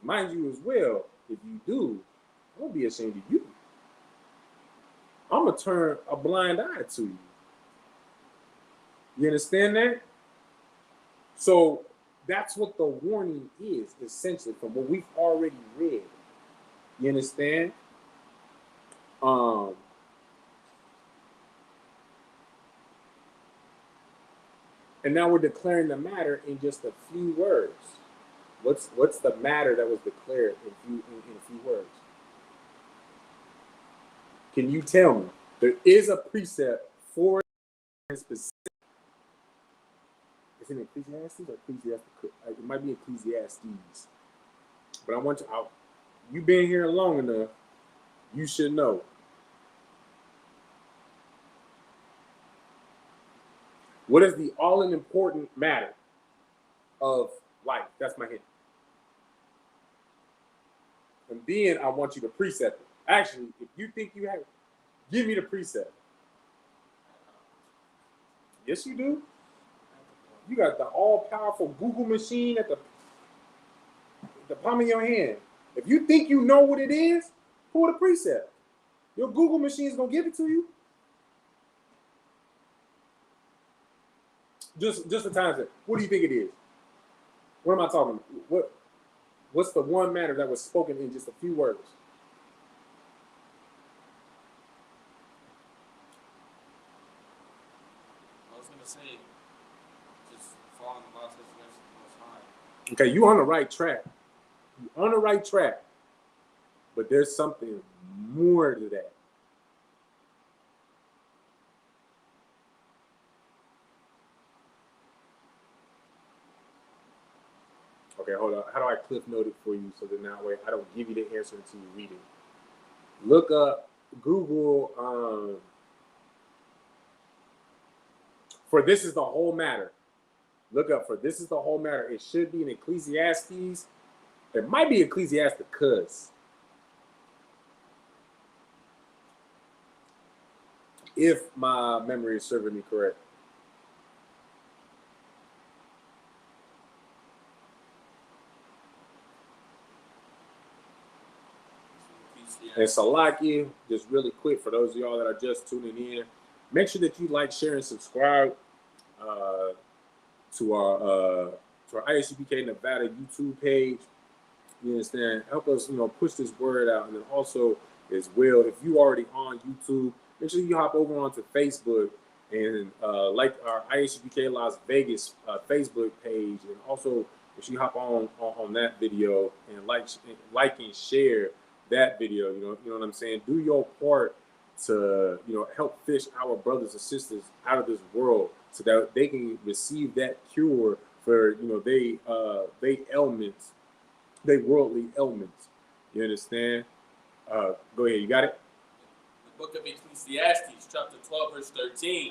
Mind you as well, if you do, don't be ashamed of you. I'm going to turn a blind eye to you. You understand that? So that's what the warning is, essentially, from what we've already read. You understand? And now we're declaring the matter in just a few words. What's the matter that was declared in a few words? Can you tell me? There is a precept for specific. Is it Ecclesiastes or Ecclesiastes? It might be Ecclesiastes. But I want you've been here long enough. You should know. What is the all-important matter of life? That's my hint. And then I want you to precept it. Actually, if you think you have, give me the precept. Yes, you do. You got the all-powerful Google machine at the palm of your hand. If you think you know what it is, pull the precept. Your Google machine is gonna give it to you. Just a time set. What do you think it is? What am I talking about? What's the one matter that was spoken in just a few words? I was gonna say, just following the law, statutes, and judgments of the Most High. Okay, you're on the right track. You're on the right track. But there's something more to that. Okay, hold on. How do I cliff note it for you so that that way I don't give you the answer until you read it? Look up, Google, for this is the whole matter. Look up for this is the whole matter. It should be in Ecclesiastes. It might be Ecclesiasticus. If my memory is serving me correct. And Salaki, just really quick for those of y'all that are just tuning in, make sure that you like, share, and subscribe to our ISUPK Nevada YouTube page. You understand? Help us, push this word out, and then also as well, if you already on YouTube, make sure you hop over onto Facebook and like our ISUPK Las Vegas Facebook page, and also if you hop on that video and like and share that video, you know what I'm saying? Do your part to, help fish our brothers and sisters out of this world so that they can receive that cure for, they ailments, they worldly ailments. You understand? Go ahead, you got it? The book of Ecclesiastes, chapter 12, verse 13.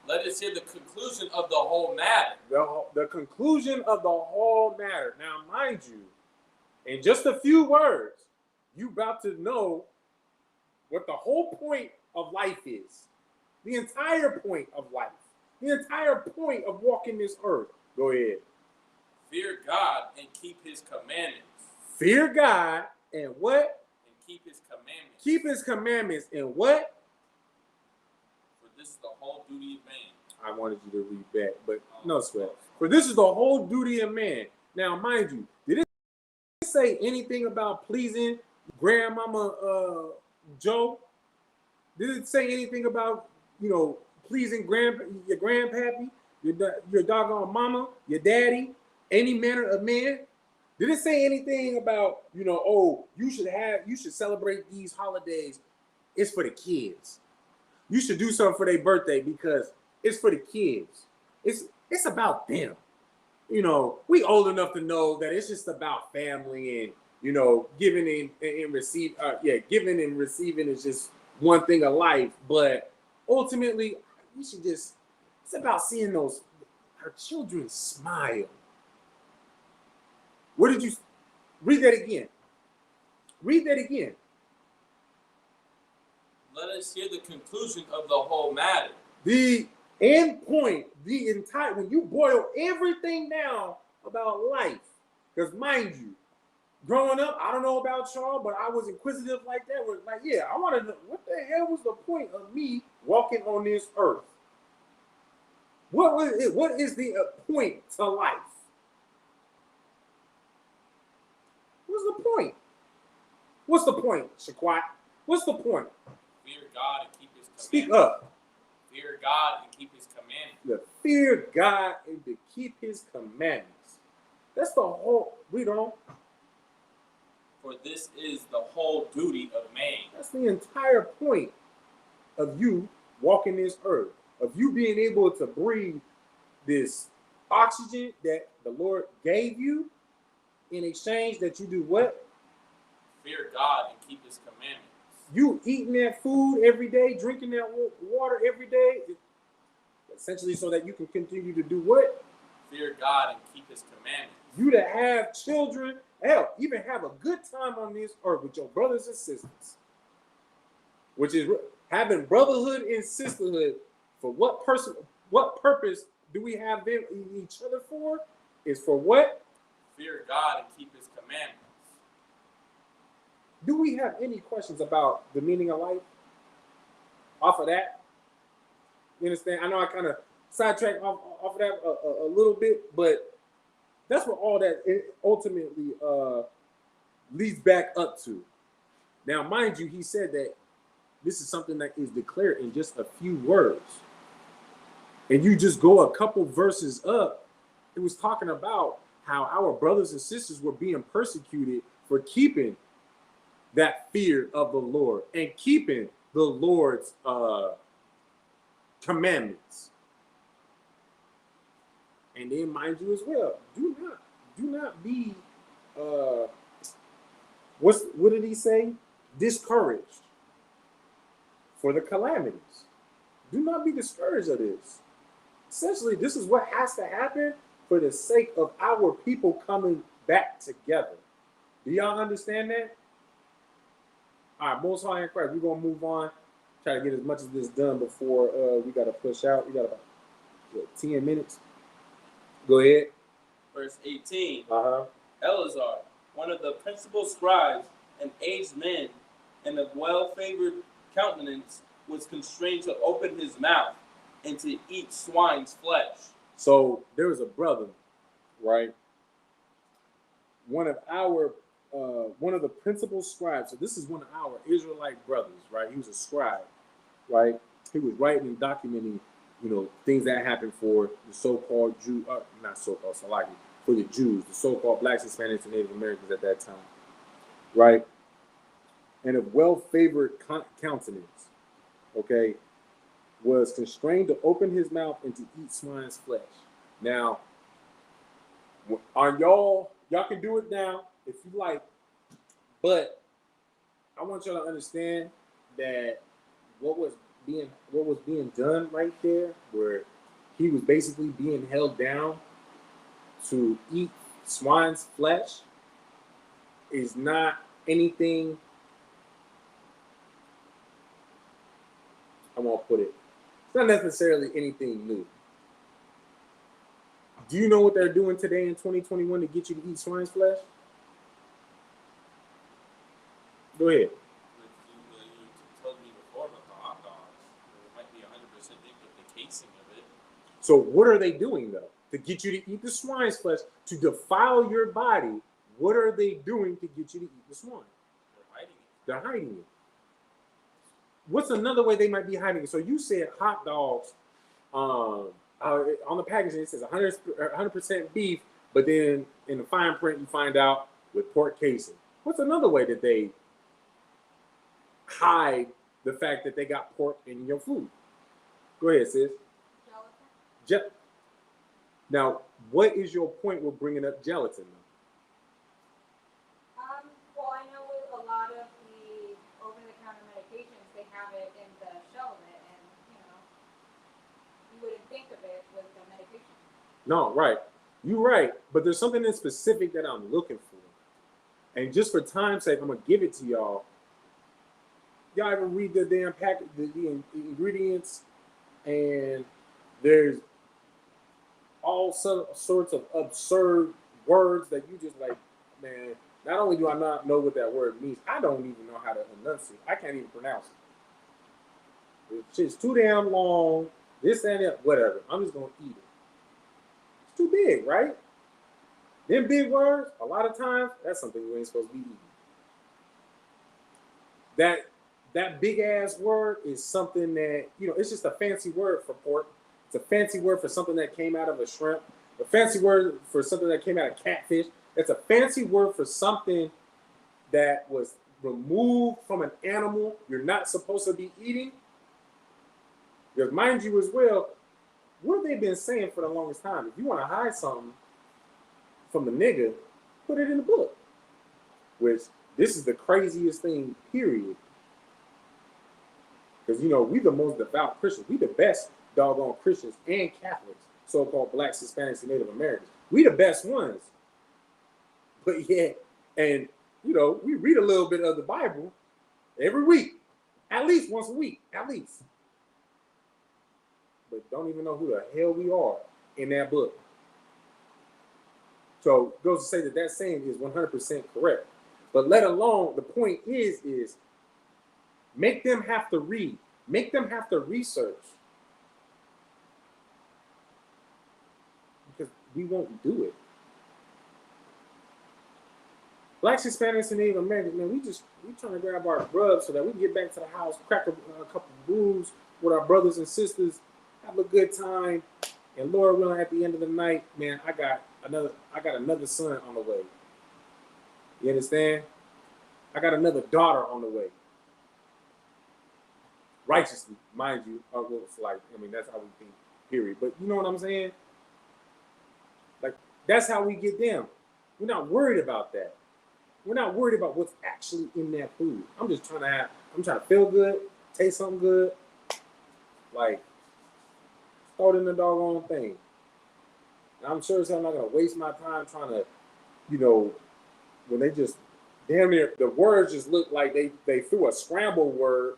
Let us hear the conclusion of the whole matter. The conclusion of the whole matter. Now, mind you, in just a few words, you about to know what the whole point of life is. The entire point of life. The entire point of walking this earth. Go ahead. Fear God and keep his commandments. Fear God and what? And keep his commandments. Keep his commandments and what? For this is the whole duty of man. I wanted you to read that, but no sweat. For this is the whole duty of man. Now, mind you, did it say anything about pleasing Grandmama Joe? Did it say anything about, pleasing your grandpappy, your doggone mama, your daddy, any manner of man? Did it say anything about, you should celebrate these holidays? It's for the kids. You should do something for their birthday because it's for the kids. It's about them. We old enough to know that it's just about family and, giving and receive. Giving and receiving is just one thing of life. But ultimately, it's about seeing our children smile. What did you read that again? Read that again. Let us hear the conclusion of the whole matter. The end point, when you boil everything down about life, because mind you, growing up, I don't know about y'all, but I was inquisitive like that. I want to know what the hell was the point of me walking on this earth? What was it? What is the point to life? What's the point? What's the point, Shaquat? What's the point? Fear God and keep his commandments. Speak up. Fear God and keep his commandments. To fear God and to keep his commandments. That's the whole, read on. For this is the whole duty of man. That's the entire point of you walking this earth, of you being able to breathe this oxygen that the Lord gave you in exchange that you do what? Fear God and keep his commandments. You eating that food every day, drinking that water every day, essentially so that you can continue to do what? Fear God and keep his commandments. You to have children, hell, even have a good time on this earth with your brothers and sisters. Which is having brotherhood and sisterhood. For what purpose do we have them each other for? Is for what? Fear God and keep his commandments. Do we have any questions about the meaning of life? Off of that? You understand? I know I kind of sidetracked off of that a little bit, but that's what all that ultimately leads back up to. Now, mind you, he said that this is something that is declared in just a few words. And you just go a couple verses up, it was talking about how our brothers and sisters were being persecuted for keeping that fear of the Lord and keeping the Lord's commandments. And then, mind you as well, do not be what did he say? Discouraged for the calamities. Do not be discouraged of this. Essentially, this is what has to happen for the sake of our people coming back together. Do y'all understand that? All right, Most High in Christ, we're going to move on. Try to get as much of this done before we got to push out. We got about 10 minutes. Go ahead. Verse 18. Uh-huh. Eleazar, one of the principal scribes, an aged man, and of well-favored countenance, was constrained to open his mouth and to eat swine's flesh. So there was a brother, right? One of the principal scribes. So this is one of our Israelite brothers, right? He was a scribe, right? He was writing and documenting, things that happened for the so-called Jew, not so-called, Salaki, for the Jews, the so-called blacks, Hispanics, and Native Americans at that time, right? And of well-favored countenance, okay, was constrained to open his mouth and to eat swine's flesh. Now, y'all can do it now if you like, but I want y'all to understand that what was being done right there, where he was basically being held down to eat swine's flesh, is not anything. I won't put it. It's not necessarily anything new. Do you know what they're doing today in 2021 to get you to eat swine's flesh? Go ahead. You told me before about the hot dogs. It might be 100% big with the casing of it. So what are they doing, though? To get you to eat the swine's flesh, to defile your body, what are they doing to get you to eat the swine? They're hiding it. They're hiding it. What's another way they might be hiding it? So you said hot dogs, on the packaging it says 100% beef, but then in the fine print you find out with pork casing. What's another way that they hide the fact that they got pork in your food? Go ahead, sis. Gelatin. Now, what is your point with bringing up gelatin? Well, I know with a lot of the over-the-counter medications, they have it in the shell of it, and you wouldn't think of it with the medication. No, right. You're right. But there's something in specific that I'm looking for. And just for time's sake, I'm going to give it to y'all. Y'all ever read the damn packet, the ingredients, and there's all sorts of absurd words that you just like, man, not only do I not know what that word means, I don't even know how to enunciate. I can't even pronounce it. It's just too damn long, this and that, whatever. I'm just going to eat it. It's too big, right? Them big words, a lot of times, that's something you ain't supposed to be eating. That big ass word is something that, it's just a fancy word for pork. It's a fancy word for something that came out of a shrimp. A fancy word for something that came out of catfish. It's a fancy word for something that was removed from an animal you're not supposed to be eating. Because mind you as well, what have they been saying for the longest time? If you want to hide something from the nigga, put it in the book. Which, this is the craziest thing, period. Because, you know, we the most devout Christians. We the best doggone Christians and Catholics, so-called blacks, Hispanics, and Native Americans. We the best ones. But yeah, and, you know, we read a little bit of the Bible every week. At least once a week. At least. But don't even know who the hell we are in that book. So it goes to say that that saying is 100% correct. But let alone, the point is make them have to read. Make them have to research. Because we won't do it. Blacks, Hispanics, and Native Americans, man, we trying to grab our grubs so that we can get back to the house, crack a couple brews with our brothers and sisters, have a good time, and Lord willing, at the end of the night, man, I got another son on the way. You understand? I got another daughter on the way. Righteously, mind you. It's like, I mean, that's how we think, period. But you know what I'm saying? Like, that's how we get them. We're not worried about that. We're not worried about what's actually in that food. I'm trying to feel good, taste something good. Like, throw it in the doggone thing. And I'm sure as hell I'm not gonna waste my time trying to, you know, when they just damn near the words just look like they threw a scramble word.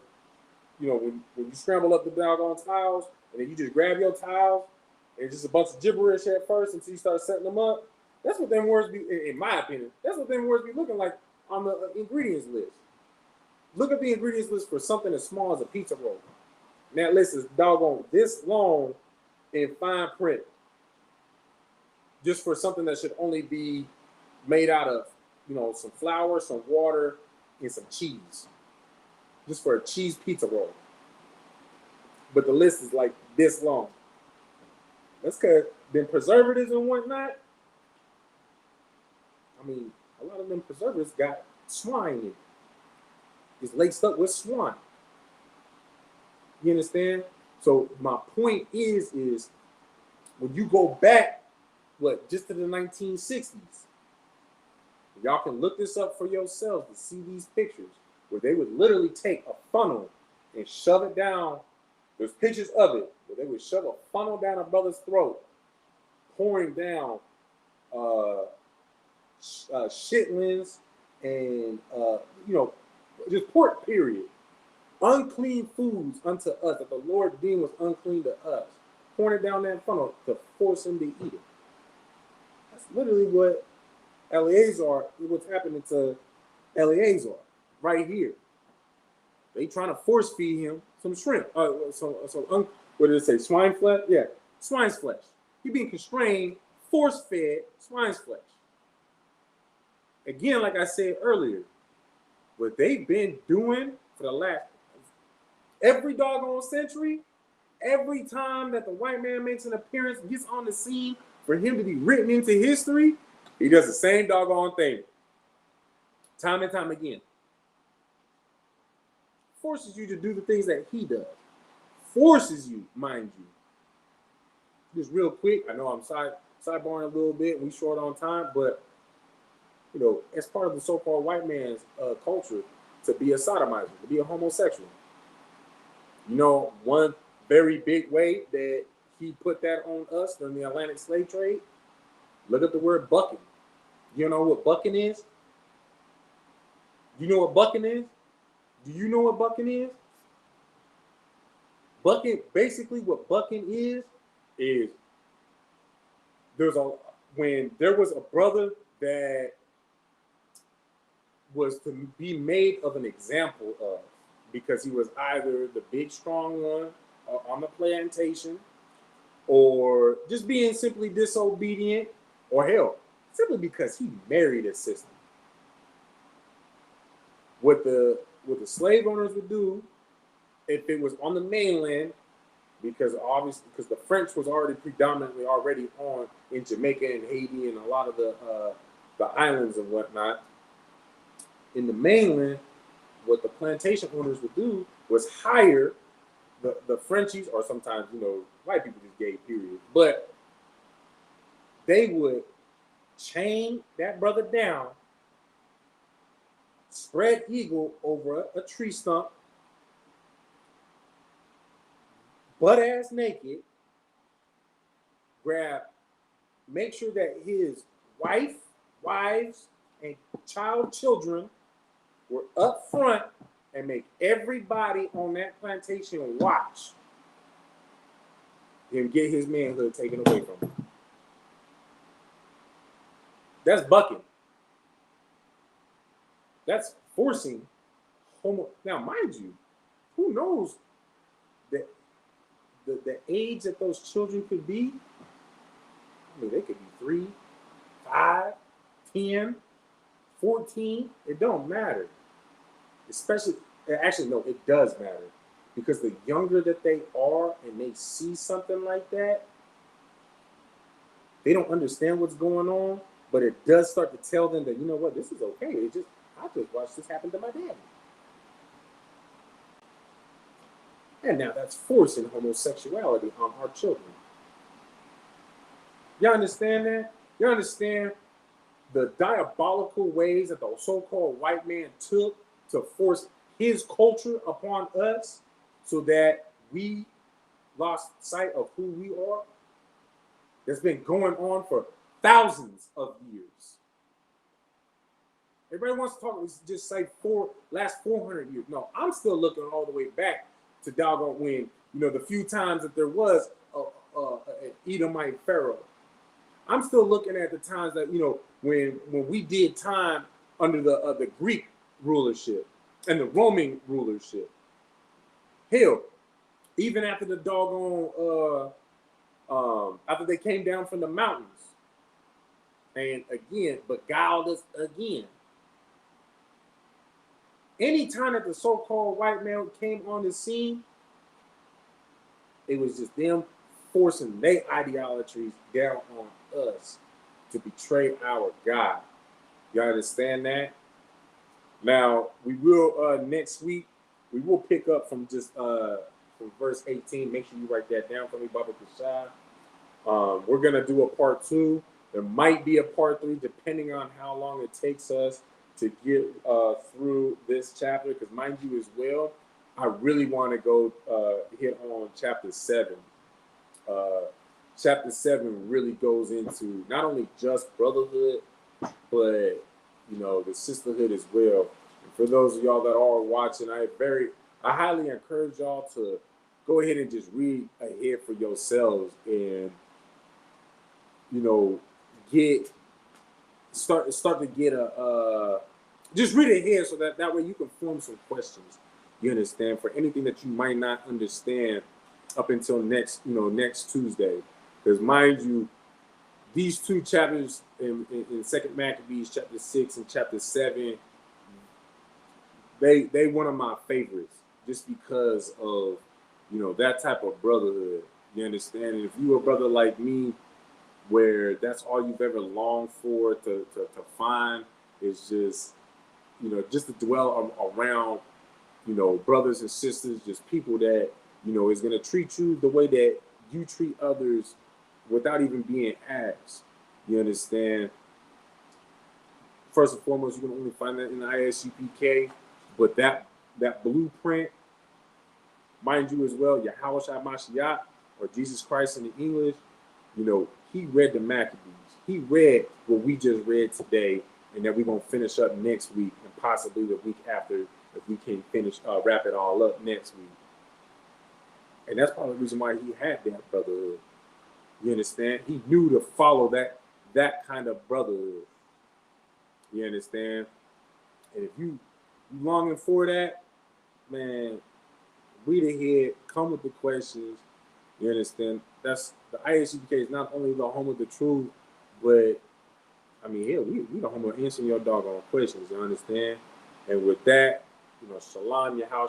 You know, when you scramble up the doggone tiles and then you just grab your tiles and it's just a bunch of gibberish at first until you start setting them up. That's what them words be, in my opinion, that's what them words be looking like on the ingredients list. Look at the ingredients list for something as small as a pizza roll. And that list is doggone this long in fine print. Just for something that should only be made out of, you know, some flour, some water, and some cheese. Just for a cheese pizza roll. But the list is like this long. That's because them preservatives and whatnot, I mean, a lot of them preservatives got swine in it. It's laced up with swine. You understand? So my point is when you go back, just to the 1960s, y'all can look this up for yourselves to see these pictures where they would literally take a funnel and shove it down. There's pictures of it where they would shove a funnel down a brother's throat, pouring down shitlins and you know, just pork, period. Unclean foods unto us that the Lord deemed was unclean to us, pouring it down that funnel to force him to eat it. That's literally what what's happening to Eleazar right here. They trying to force feed him some shrimp. What did it say? Swine flesh? Yeah, swine's flesh. He being constrained, force fed swine's flesh. Again, like I said earlier, what they've been doing for the last every doggone century, every time that the white man makes an appearance, gets on the scene for him to be written into history, he does the same doggone thing. Time and time again. Forces you to do the things that he does. Forces you, mind you. Just real quick, I know I'm sidebarring a little bit, we short on time, but you know, as part of the so-called white man's culture, to be a sodomizer, to be a homosexual. You know, one very big way that he put that on us during the Atlantic slave trade, look at the word bucking. You know what bucking is? You know what bucking is? Do you know what bucking is? Bucking, basically what bucking is when there was a brother that was to be made of an example of, because he was either the big strong one on the plantation, or just being simply disobedient, or hell, simply because he married a sister. What the slave owners would do, if it was on the mainland, because the French was already predominantly on in Jamaica and Haiti and a lot of the islands and whatnot. In the mainland, what the plantation owners would do was hire the Frenchies, or sometimes, you know, white people just gay, period. But they would chain that brother down, spread eagle over a tree stump, butt ass naked, make sure that his wives, and children were up front, and make everybody on that plantation watch him get his manhood taken away from him. That's bucking. That's forcing homo. Now, mind you, who knows that the age that those children could be? I mean, they could be 3, 5, 10, 14. It don't matter. Especially, actually, no, it does matter. Because the younger that they are and they see something like that, they don't understand what's going on, but it does start to tell them that, you know what, this is okay. I just watched this happen to my dad. And now that's forcing homosexuality on our children. Y'all understand that? You understand the diabolical ways that the so-called white man took to force his culture upon us so that we lost sight of who we are? That's been going on for thousands of years. Everybody wants to talk, just say last 400 years. No, I'm still looking all the way back to doggone when, you know, the few times that there was an Edomite pharaoh. I'm still looking at the times that, you know, when we did time under the Greek rulership and the Roman rulership. Hell, even after the doggone, after they came down from the mountains and again beguiled us again. Anytime that the so-called white man came on the scene, it was just them forcing their ideologies down on us to betray our God. You understand that? Now, we will, next week, we will pick up from just from verse 18. Make sure you write that down for me, Baba Kashai. We're going to do a part 2. There might be a part 3, depending on how long it takes us to get through this chapter. Because mind you as well, I really want to go hit on chapter 7. Chapter 7 really goes into not only just brotherhood, but, you know, the sisterhood as well. And for those of y'all that are watching, I highly encourage y'all to go ahead and just read ahead for yourselves and, you know, start to get just read ahead so that way you can form some questions. You understand, for anything that you might not understand up until next Tuesday. Because mind you, these 2 chapters in 2nd Maccabees, chapter 6 and chapter 7, they one of my favorites just because of, you know, that type of brotherhood. You understand? And if you're a brother like me, where that's all you've ever longed for to find is just, you know, just to dwell around, you know, brothers and sisters, just people that, you know, is going to treat you the way that you treat others without even being asked. You understand? First and foremost, you can only find that in the ISUPK, but that blueprint, mind you as well, Yahweh Shai Mashiach, or Jesus Christ in the English, you know, he read the Maccabees. He read what we just read today, and that we're going to finish up next week and possibly the week after if we can wrap it all up next week. And that's probably the reason why he had that brotherhood. You understand? He knew to follow that kind of brotherhood. You understand? And if you longing for that, man, read ahead, come with the questions. You understand? That's the ISUPK is not only the home of the truth, but I mean, hell, we the home of answering your doggone questions. You understand? And with that, you know, shalom Yahweh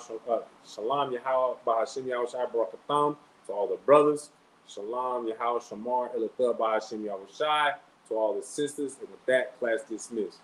Bahashim Yahweh Shai Barakatham to all the brothers. Shalom Yahweh Shamar Elatah Bahashim Yahweh Shai to all the sisters. And with that, class dismissed.